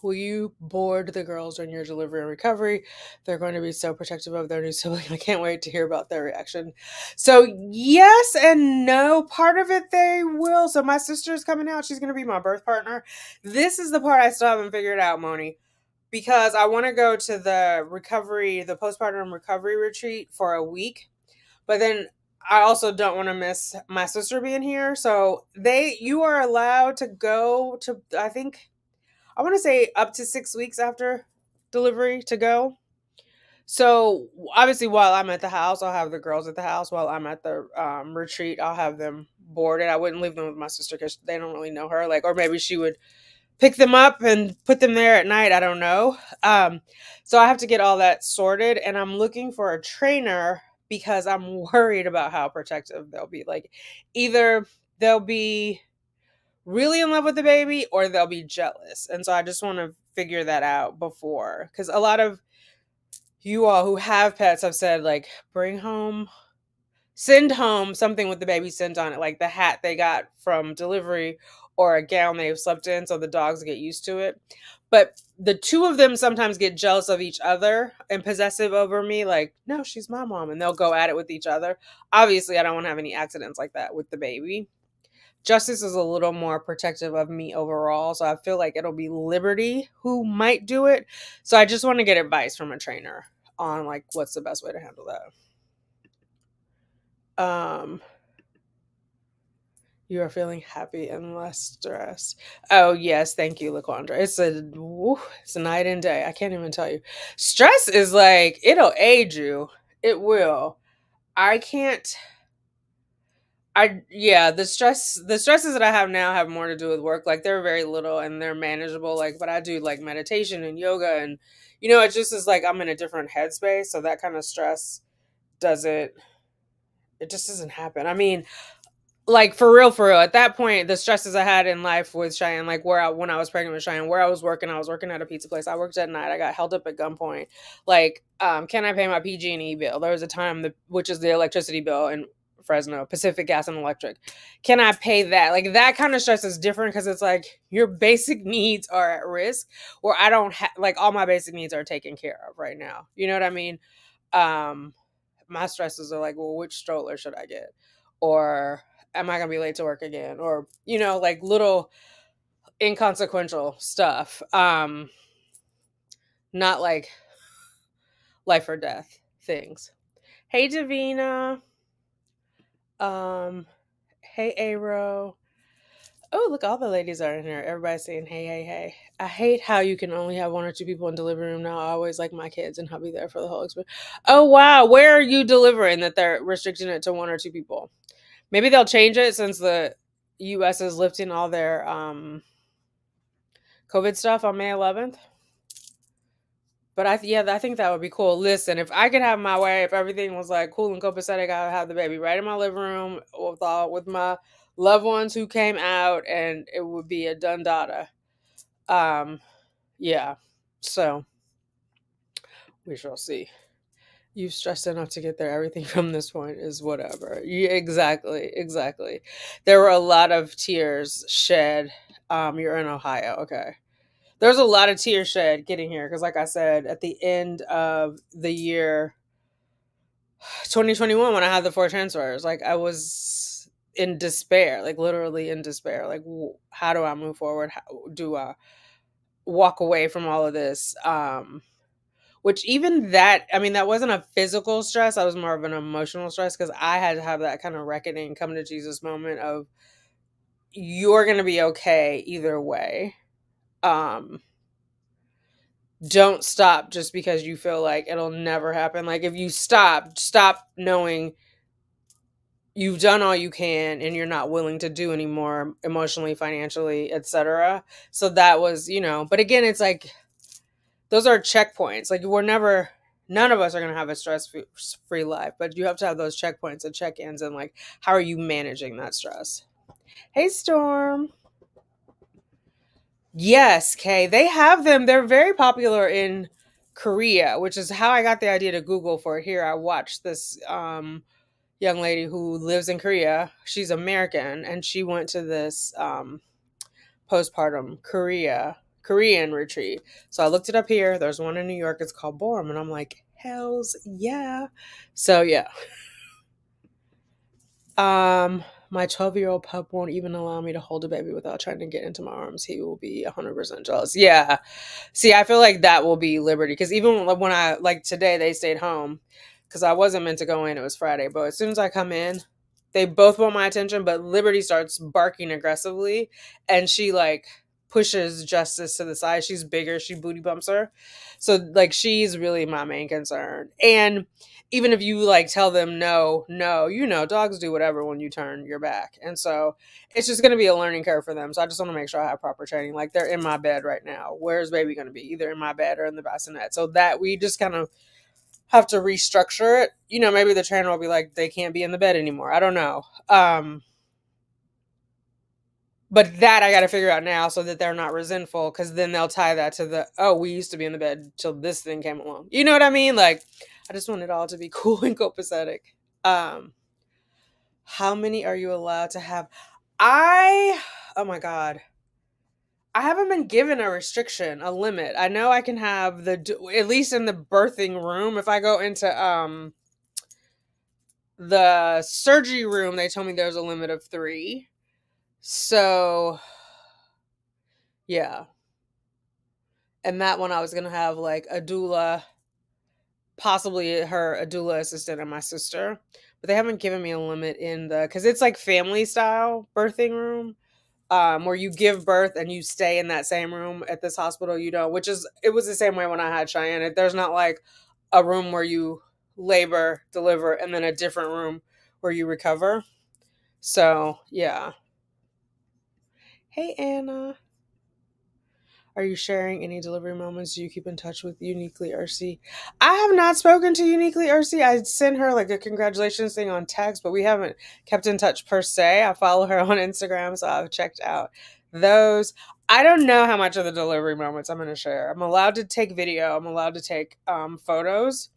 Will you board the girls during your delivery and recovery? They're going to be so protective of their new sibling. I can't wait to hear about their reaction. So yes and no. Part of it they will. So my sister's coming out. She's going to be my birth partner. This is the part I still haven't figured out, Moni, because I want to go to the postpartum recovery retreat for a week. But then I also don't want to miss my sister being here. So you are allowed to go to, I want to say up to 6 weeks after delivery to go. So obviously, while I'm at the house, I'll have the girls at the house. While I'm at the retreat, I'll have them boarded. I wouldn't leave them with my sister because they don't really know her. Or maybe she would pick them up and put them there at night. I don't know. So I have to get all that sorted, and I'm looking for a trainer because I'm worried about how protective they'll be. Like, either they'll be really in love with the baby or they'll be jealous. And so I just want to figure that out before, because a lot of you all who have pets have said, like, send home something with the baby scent on it, like the hat they got from delivery or a gown they've slept in, so the dogs get used to it. But the 2 of them sometimes get jealous of each other and possessive over me, like, no, she's my mom, and they'll go at it with each other. Obviously, I don't want to have any accidents like that with the baby. Justice is a little more protective of me overall, so I feel like it'll be Liberty who might do it. So I just want to get advice from a trainer on, like, what's the best way to handle that. You are feeling happy and less stressed. Oh yes, thank you, Laquandra. It's a night and day. I can't even tell you. Stress is like it'll age you. It will. I can't. The stresses that I have now have more to do with work. Like they're very little and they're manageable. Like, but I do like meditation and yoga, and it just is like I'm in a different headspace. So that kind of stress doesn't. It just doesn't happen. I mean, like for real, at that point the stresses I had in life with Cheyenne, like when I was pregnant with Cheyenne, where I was working at a pizza place. I worked at night. I got held up at gunpoint. Like, can I pay my PG&E bill? There was a time which is the electricity bill in Fresno, Pacific Gas and Electric. Can I pay that? Like that kind of stress is different because it's like your basic needs are at risk, or I don't like all my basic needs are taken care of right now. You know what I mean? um my stresses are like, well, which stroller should I get? Or am I gonna be late to work again? Or, like little inconsequential stuff. Not like life or death things. Hey Davina. Um, hey Aero. Oh, look, all the ladies are in here. Everybody's saying hey, hey, hey. I hate how you can only have one or two people in delivery room now. I always like my kids and hubby there for the whole experience. Oh wow, where are you delivering that they're restricting it to one or two people? Maybe they'll change it since the US is lifting all their COVID stuff on May 11th. But I think that would be cool. Listen, if I could have my way, if everything was like cool and copacetic, I would have the baby right in my living room with my loved ones who came out, and it would be a done data. Yeah. So we shall see. You've stressed enough to get there. Everything from this point is whatever. Yeah, exactly. There were a lot of tears shed. You're in Ohio, okay. There's a lot of tears shed getting here because, like I said, at the end of the year 2021, when I had the 4 transfers, like I was in despair, like literally in despair. Like, how do I move forward? How do I walk away from all of this? Which even that, I mean, that wasn't a physical stress. I was more of an emotional stress because I had to have that kind of reckoning, come to Jesus moment of you're going to be okay either way. Don't stop just because you feel like it'll never happen. Like if you stop knowing you've done all you can and you're not willing to do anymore emotionally, financially, etc. So that was, but again, it's like those are checkpoints. Like none of us are going to have a stress-free life, but you have to have those checkpoints and check-ins, and like, how are you managing that stress? Hey, Storm. Yes, Kay. They have them. They're very popular in Korea, which is how I got the idea to Google for it here. I watched this young lady who lives in Korea. She's American, and she went to this postpartum Korean retreat. So I looked it up here. There's one in New York. It's called Borum, and I'm like, hells yeah. So yeah. My 12-year-old pup won't even allow me to hold a baby without trying to get into my arms. He will be 100% jealous. Yeah. See, I feel like that will be liberty, because even when I, like today, they stayed home because I wasn't meant to go in. It was Friday, but as soon as I come in, they both want my attention, but Liberty starts barking aggressively, and she like pushes Justice to the side. She's bigger. She booty bumps her. So like she's really my main concern. And even if you like tell them no, dogs do whatever when you turn your back. And so it's just going to be a learning curve for them. So I just want to make sure I have proper training. Like they're in my bed right now. Where's baby going to be? Either in my bed or in the bassinet. So that we just kind of have to restructure it. Maybe the trainer will be like, they can't be in the bed anymore. I don't know. But that I got to figure out now so that they're not resentful, because then they'll tie that to we used to be in the bed till this thing came along. You know what I mean? Like, I just want it all to be cool and copacetic. How many are you allowed to have? Oh my God. I haven't been given a restriction, a limit. I know I can have at least in the birthing room. If I go into the surgery room, they told me there's a limit of 3. So yeah. And that one I was going to have like a doula possibly her a doula assistant and my sister, but they haven't given me a limit in the because it's like family style birthing room, where you give birth and you stay in that same room at this hospital. You don't, which is it was the same way when I had Cheyenne. There's not like a room where you labor, deliver, and then a different room where you recover. So yeah. Hey Anna. Are you sharing any delivery moments? Do you keep in touch with Uniquely Ursi? I have not spoken to Uniquely Ursi. I sent her like a congratulations thing on text, but we haven't kept in touch per se. I follow her on Instagram, so I've checked out those. I don't know how much of the delivery moments I'm going to share. I'm allowed to take video. I'm allowed to take photos.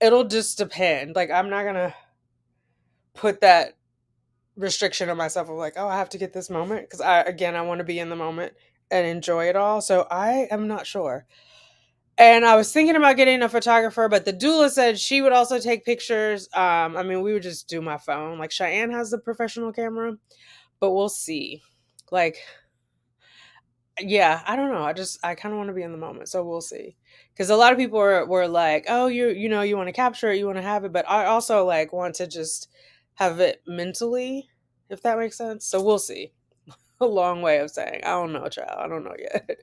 It'll just depend. Like I'm not going to put that restriction on myself of like, oh, I have to get this moment because I want to be in the moment and enjoy it all. So I am not sure. And I was thinking about getting a photographer, but the doula said she would also take pictures. I mean, we would just do my phone. Like Cheyenne has the professional camera, but we'll see. Like, yeah, I don't know. I kind of want to be in the moment, so we'll see. Because a lot of people were like, oh, you want to capture it, you want to have it, but I also like want to just have it mentally, if that makes sense. So we'll see. A long way of saying I don't know, child. I don't know yet.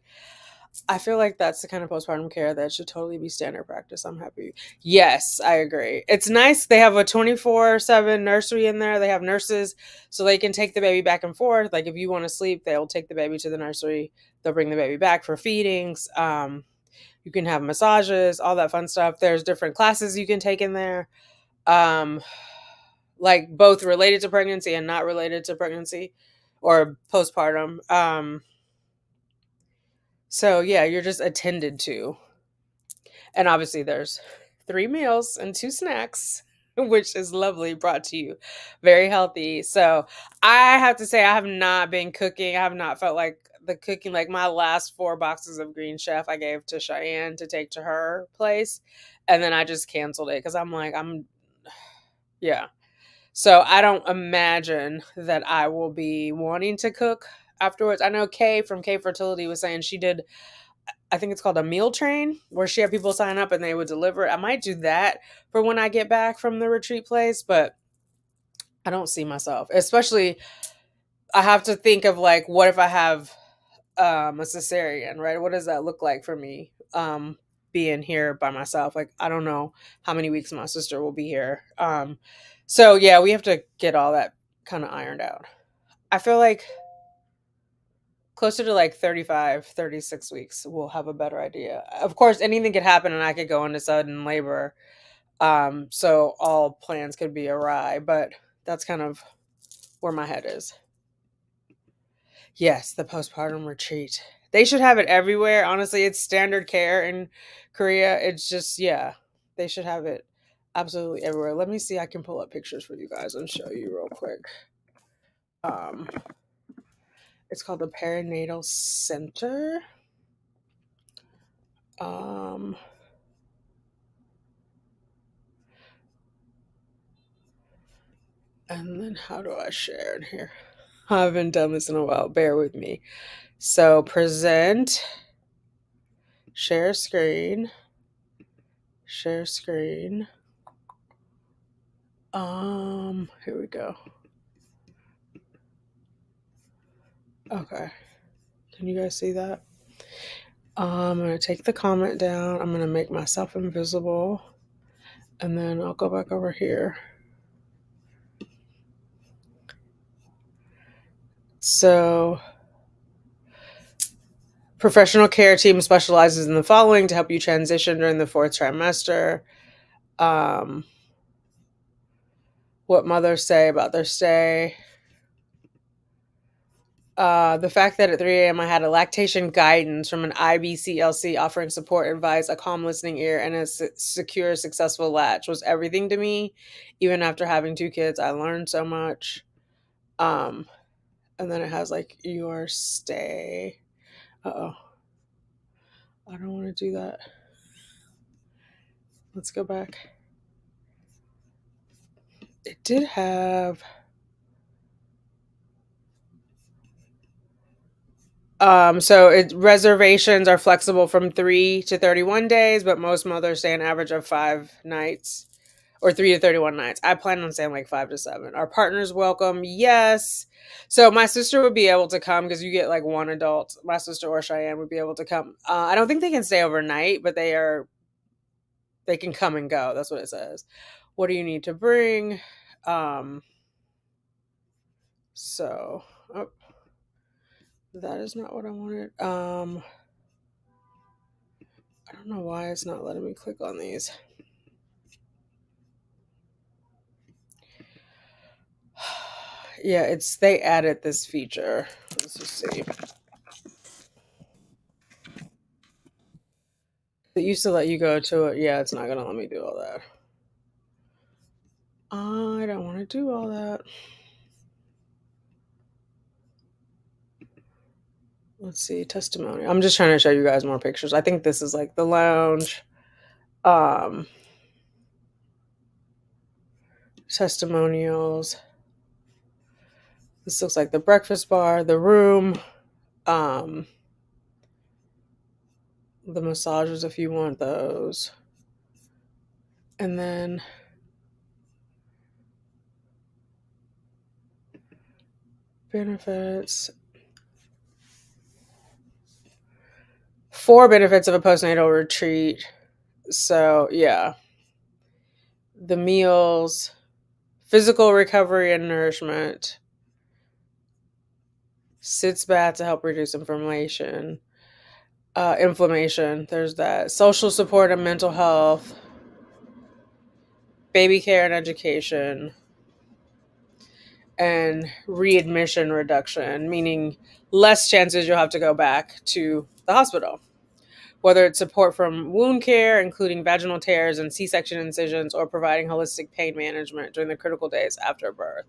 I feel like that's the kind of postpartum care that should totally be standard practice. I'm happy. Yes, I agree. It's nice. They have a 24/7 nursery in there. They have nurses so they can take the baby back and forth. Like if you want to sleep, they'll take the baby to the nursery. They'll bring the baby back for feedings. You can have massages, all that fun stuff. There's different classes you can take in there. Um, like both related to pregnancy and not related to pregnancy or postpartum. So yeah, you're just attended to. And obviously there's 3 meals and 2 snacks, which is lovely, brought to you. Very healthy. So I have to say I have not been cooking. I have not felt like the cooking, like my last 4 boxes of Green Chef I gave to Cheyenne to take to her place. And then I just canceled it because I'm like, yeah. So I don't imagine that I will be wanting to cook afterwards. I know Kay from K Fertility was saying she did, I think it's called a meal train, where she had people sign up and they would deliver. I might do that for when I get back from the retreat place, but I don't see myself. Especially I have to think of like, what if I have a cesarean, right? What does that look like for me? Being here by myself. Like I don't know how many weeks my sister will be here. So yeah, we have to get all that kind of ironed out. I feel like closer to like 35, 36 weeks, we'll have a better idea. Of course, anything could happen and I could go into sudden labor. So all plans could be awry, but that's kind of where my head is. Yes, the postpartum retreat. They should have it everywhere. Honestly, it's standard care in Korea. It's just, yeah, they should have it absolutely everywhere. Let me see. I can pull up pictures for you guys and show you real quick. Um, it's called the Perinatal Center. Um, and then how do I share it here? I haven't done this in a while. Bear with me. So present, share screen, share screen. Here we go. Okay. Can you guys see that? I'm going to take the comment down. I'm going to make myself invisible. And then I'll go back over here. So, professional care team specializes in the following to help you transition during the 4th trimester. What mothers say about their stay. The fact that at 3 a.m. I had a lactation guidance from an IBCLC offering support, advice, a calm listening ear, and a secure, successful latch was everything to me. Even after having 2 kids, I learned so much. And then it has like your stay. Uh-oh. I don't want to do that. Let's go back. It did have... So reservations are flexible from 3 to 31 days, but most mothers stay an average of 5 nights or 3 to 31 nights. I plan on staying like 5 to 7. Our partners welcome, yes. So my sister would be able to come because you get like one adult. My sister or Cheyenne would be able to come. I don't think they can stay overnight, but they can come and go. That's what it says. What do you need to bring? So oh, that is not what I wanted. I don't know why it's not letting me click on these. Yeah, they added this feature. Let's just see. It used to let you go to it. Yeah, it's not gonna let me do all that. I don't want to do all that. Let's see, testimony. I'm just trying to show you guys more pictures. I think this is like the lounge. Testimonials. This looks like the breakfast bar, the room, the massages if you want those. And then benefits. 4 benefits of a postnatal retreat. So, yeah. The meals, physical recovery and nourishment, sitz bath to help reduce inflammation. There's that. Social support and mental health, baby care and education, and readmission reduction, meaning less chances you'll have to go back to the hospital. Whether it's support from wound care, including vaginal tears and C-section incisions, or providing holistic pain management during the critical days after birth.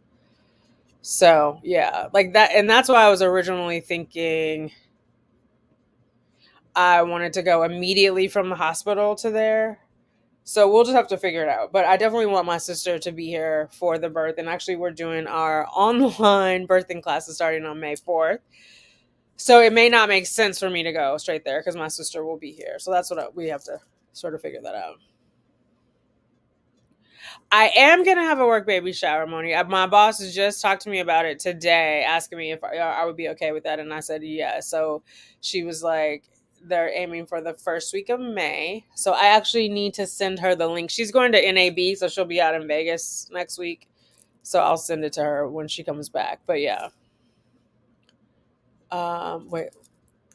So, yeah, like that. And that's why I was originally thinking I wanted to go immediately from the hospital to there. So we'll just have to figure it out. But I definitely want my sister to be here for the birth. And actually, we're doing our online birthing classes starting on May 4th. So it may not make sense for me to go straight there because my sister will be here. So that's what we have to sort of figure that out. I am going to have a work baby shower, Moni. My boss has just talked to me about it today, asking me if I would be okay with that. And I said, yeah. So she was like, they're aiming for the first week of May. So I actually need to send her the link. She's going to NAB, so she'll be out in Vegas next week. So I'll send it to her when she comes back. But yeah. Wait.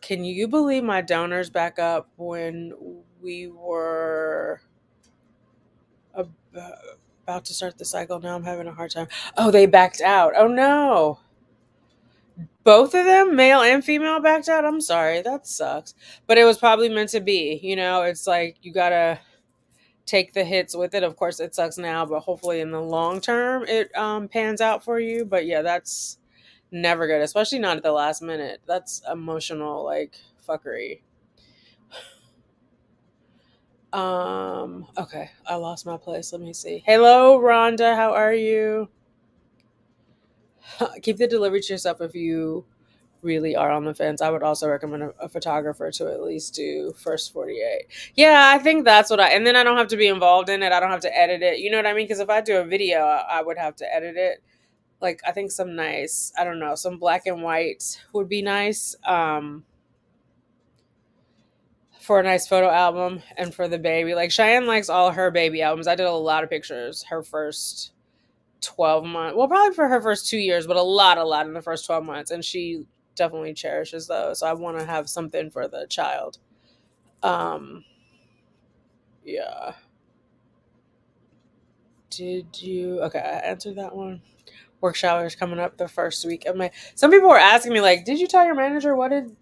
Can you believe my donors back up when we were about to start the cycle? Now I'm having a hard time. Oh, they backed out. Oh no. Both of them, male and female, backed out. I'm sorry. That sucks. But it was probably meant to be. You know, it's like you gotta take the hits with it. Of course, it sucks now, but hopefully in the long term it pans out for you. But yeah, that's never good, especially not at the last minute. That's emotional, like fuckery. Okay, I lost my place. Let me see. Hello, Rhonda. How are you? Keep the delivery to yourself if you really are on the fence. I would also recommend a photographer to at least do first 48. Yeah, I think that's what and then I don't have to be involved in it. I don't have to edit it. You know what I mean? Because if I do a video, I would have to edit it. Like, I think some nice, I don't know, some black and white would be nice. For a nice photo album and for the baby. Like, Cheyenne likes all her baby albums. I did a lot of pictures her first 12 months. Well, probably for her first 2 years, but a lot in the first 12 months. And she definitely cherishes those. So I want to have something for the child. Yeah. Okay, I answered that one. Work showers coming up the first week of May. Some people were asking me, like, did you tell your manager? What did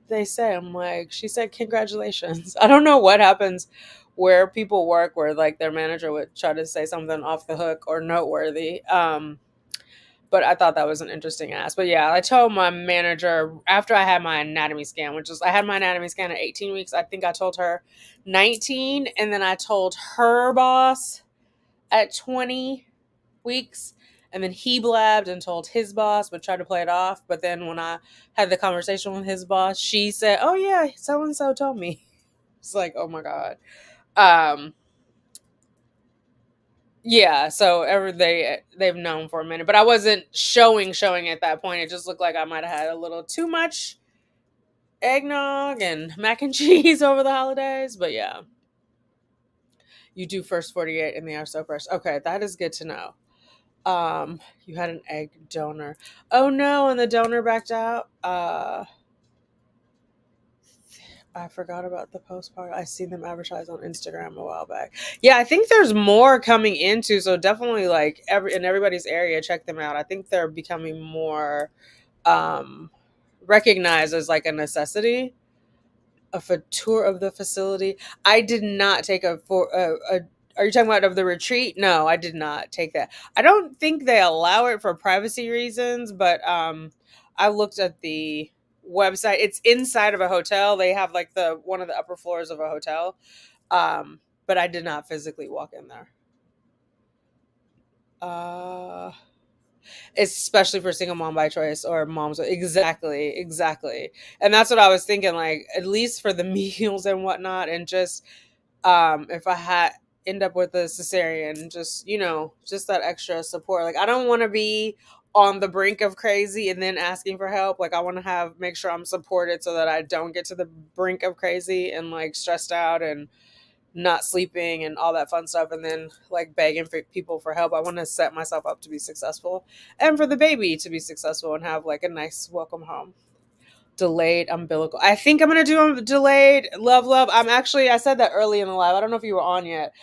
they say? I'm like, she said congratulations. I don't know what happens where people work where like their manager would try to say something off the hook or noteworthy. But I thought that was an interesting ask. But yeah, I told my manager after I had my anatomy scan, I had my anatomy scan at 18 weeks. I think I told her 19, and then I told her boss at 20 weeks. And then he blabbed and told his boss, but tried to play it off. But then when I had the conversation with his boss, she said, "Oh yeah, so and so told me." It's like, oh my god. Um, yeah. So they've known for a minute, but I wasn't showing at that point. It just looked like I might have had a little too much eggnog and mac and cheese over the holidays. But yeah, you do first 48 and they are so fresh. Okay, that is good to know. You had an egg donor. Oh no, and the donor backed out. I forgot about the postpartum. I seen them advertise on Instagram a while back. Yeah, I think there's more coming into, so definitely like in everybody's area, check them out. I think they're becoming more um recognized as like a necessity. A tour of the facility. I did not take a are you talking about of the retreat? No, I did not take that. I don't think they allow it for privacy reasons, but I looked at the website. It's inside of a hotel. They have like the one of the upper floors of a hotel. But I did not physically walk in there. Uh Especially for single mom by choice or moms. Exactly. And that's what I was thinking, like, at least for the meals and whatnot, and just if I had end up with a cesarean, just just that extra support. Like, I don't want to be on the brink of crazy and then asking for help. Like, I want to make sure I'm supported so that I don't get to the brink of crazy and like stressed out and not sleeping and all that fun stuff, and then like begging for people for help. I want to set myself up to be successful and for the baby to be successful and have like a nice welcome home. Delayed umbilical. I think I'm gonna do a delayed love. I said that early in the live. I don't know if you were on yet,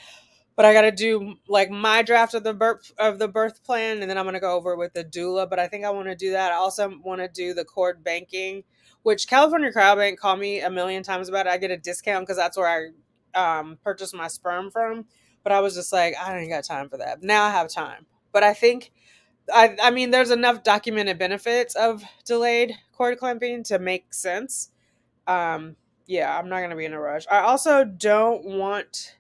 but I got to do like my draft of the birth plan, and then I'm gonna go over with the doula. But I think I want to do that. I also want to do the cord banking, which California Cryo Bank called me a million times about it. I get a discount because that's where I purchased my sperm from. But I was just like, I ain't got time for that. Now I have time. But I think I mean, there's enough documented benefits of delayed cord clamping to make sense. Um, yeah, I'm not gonna be in a rush. I also don't want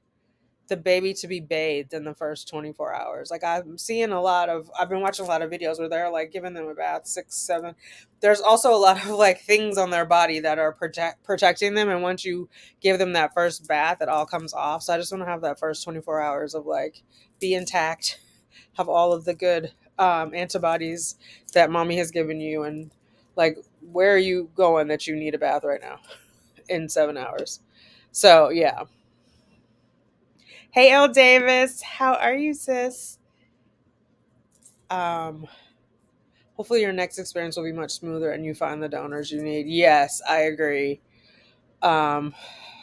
the baby to be bathed in the first 24 hours. Like, I've been watching a lot of videos where they're like giving them a bath 6 7. There's also a lot of like things on their body that are protecting them, and once you give them that first bath, it all comes off. So I just want to have that first 24 hours of like be intact, have all of the good antibodies that mommy has given you, and like, where are you going that you need a bath right now in 7 hours? So yeah. Hey, Elle Davis, how are you, sis? Um, Hopefully your next experience will be much smoother and you find the donors you need. Yes, I agree. Um,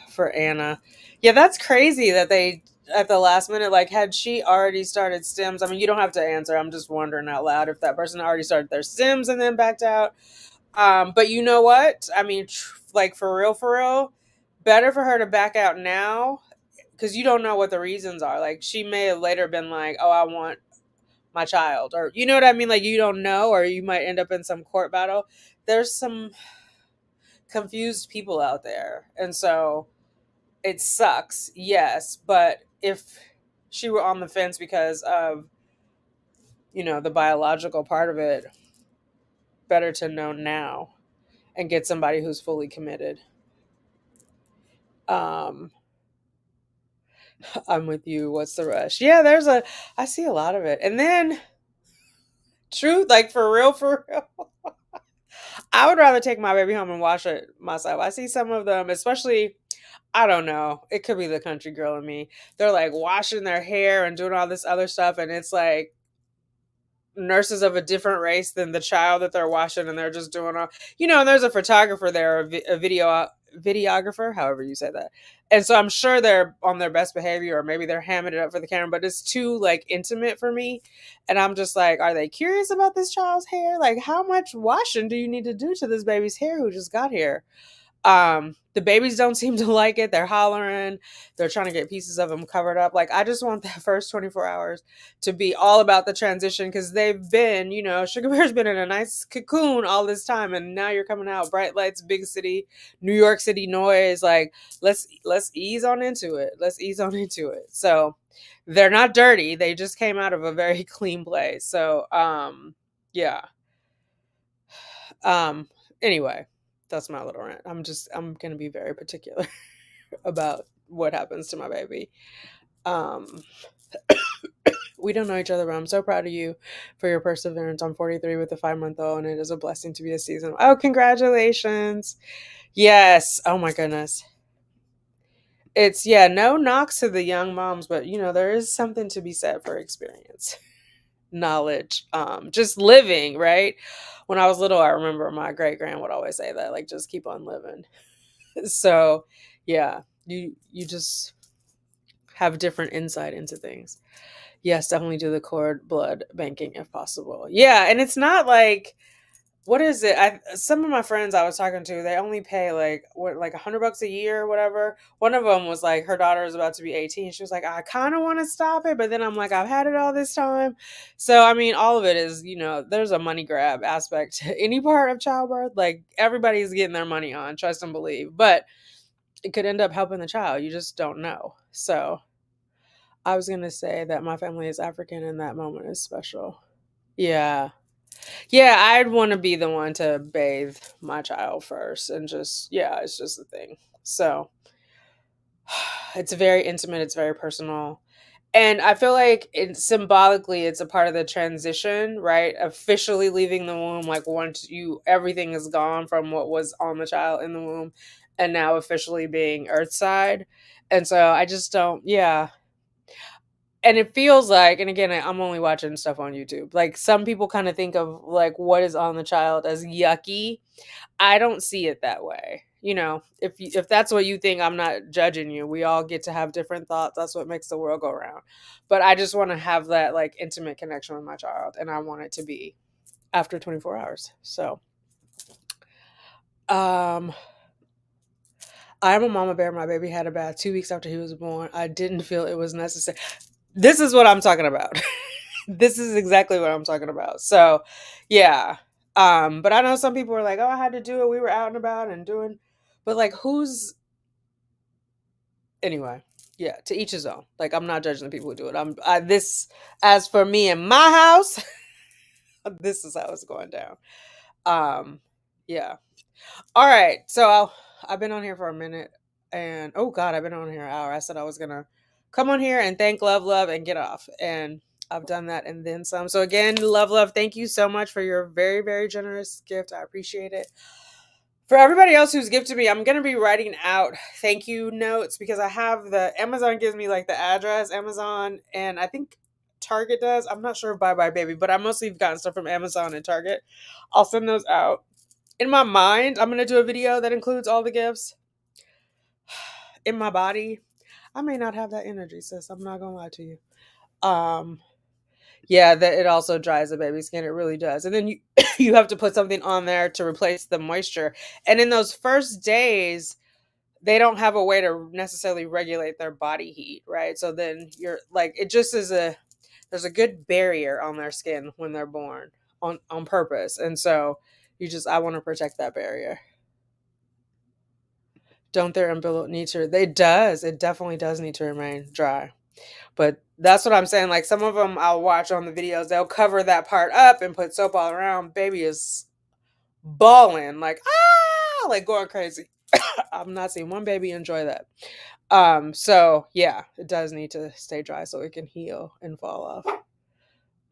for Anna, yeah, that's crazy that they at the last minute, like, had she already started stims? I mean, you don't have to answer. I'm just wondering out loud if that person already started their stims and then backed out. But you know what? I mean, like, for real, better for her to back out now, because you don't know what the reasons are. Like, she may have later been like, oh, I want my child, or you know what I mean? Like, you don't know, or you might end up in some court battle. There's some confused people out there. And so it sucks, yes. But if she were on the fence because of, the biological part of it, better to know now and get somebody who's fully committed. Um, I'm with you. What's the rush? Yeah, I see a lot of it. And then, truth, like, for real, I would rather take my baby home and wash it myself. I see some of them, especially, I don't know, it could be the country girl in me. They're like washing their hair and doing all this other stuff, and it's like nurses of a different race than the child that they're washing, and they're just doing all, and there's a photographer there, a videographer, however you say that. And so I'm sure they're on their best behavior, or maybe they're hamming it up for the camera, but it's too like intimate for me. And I'm just like, are they curious about this child's hair? Like, how much washing do you need to do to this baby's hair who just got here? The babies don't seem to like it. They're hollering. They're trying to get pieces of them covered up. Like, I just want that first 24 hours to be all about the transition, because they've been, Sugar Bear's been in a nice cocoon all this time, and now you're coming out, bright lights, big city, New York City noise. Like, let's ease on into it. Let's ease on into it. So they're not dirty. They just came out of a very clean place. So, yeah. Anyway, that's my little rant. I'm gonna be very particular about what happens to my baby. We don't know each other, but I'm so proud of you for your perseverance. I'm 43 with a 5-month-old, and it is a blessing to be a season. Oh, congratulations. Yes. Oh my goodness. It's, no knocks to the young moms, but there is something to be said for experience, knowledge, just living, right? When I was little, I remember my great grand would always say that, like, just keep on living. So yeah, you just have different insight into things. Yes, definitely do the cord blood banking if possible. Yeah, and it's not like, what is it? Some of my friends I was talking to, they only pay like $100 a year or whatever. One of them was like, her daughter is about to be 18. She was like, I kind of want to stop it, but then I'm like, I've had it all this time. So I mean, all of it is, there's a money grab aspect to any part of childbirth. Like, everybody's getting their money on, trust and believe, but it could end up helping the child. You just don't know. So I was gonna say that my family is African, and that moment is special. Yeah. Yeah, I'd want to be the one to bathe my child first, and just, it's just a thing. So it's very intimate, it's very personal. And I feel like symbolically it's a part of the transition, right? Officially leaving the womb, like, once everything is gone from what was on the child in the womb, and now officially being earthside. And so I just don't, and it feels like, and again, I'm only watching stuff on YouTube, like, some people kind of think of like what is on the child as yucky. I don't see it that way. If that's what you think, I'm not judging you. We all get to have different thoughts. That's what makes the world go round. But I just want to have that, like, intimate connection with my child, and I want it to be after 24 hours. So I'm a mama bear. My baby had a bath 2 weeks after he was born. I didn't feel it was necessary. This is what I'm talking about. This is exactly what I'm talking about. So, yeah. But I know some people were like, "Oh, I had to do it. We were out and about and doing," but like, anyway? Yeah, to each his own. Like, I'm not judging the people who do it. As for me in my house, this is how it's going down. Yeah. All right. So I've been on here for a minute, and oh God, I've been on here an hour. I said I was gonna come on here and thank love, and get off, and I've done that and then some. So again, love, thank you so much for your very, very generous gift. I appreciate it. For everybody else who's gifted me, I'm gonna be writing out thank you notes, because I have Amazon gives me like the address, Amazon, and I think Target does. I'm not sure if Bye Bye Baby, but I mostly have gotten stuff from Amazon and Target. I'll send those out. In my mind, I'm going to do a video that includes all the gifts. In my body, I may not have that energy, sis. I'm not going to lie to you. That it also dries the baby skin. It really does. And then you you have to put something on there to replace the moisture. And in those first days, they don't have a way to necessarily regulate their body heat, right? So then you're like, it just is there's a good barrier on their skin when they're born on purpose. And so I want to protect that barrier. Don't their umbilical need to? It definitely does need to remain dry. But that's what I'm saying. Like, some of them I'll watch on the videos, they'll cover that part up and put soap all around. Baby is bawling, like, like going crazy. I'm not seeing one baby enjoy that. So yeah, it does need to stay dry so it can heal and fall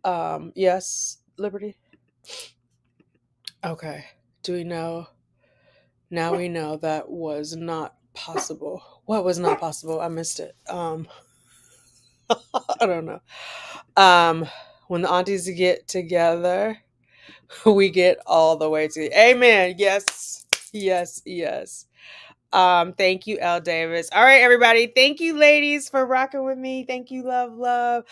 off. Yes, Liberty. Okay. Do we know? Now we know that was not possible. What was not possible? I missed it. I don't know. When the aunties get together, we get all the way to amen. Yes. Thank you, L. Davis. All right, everybody. Thank you, ladies, for rocking with me. Thank you, love.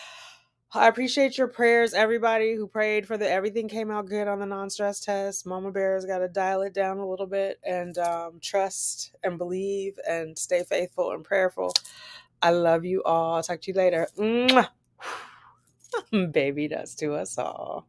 I appreciate your prayers, everybody who prayed for the everything came out good on the non-stress test. Mama Bear's got to dial it down a little bit and trust and believe and stay faithful and prayerful. I love you all. I'll talk to you later. Mwah. Baby does to us all.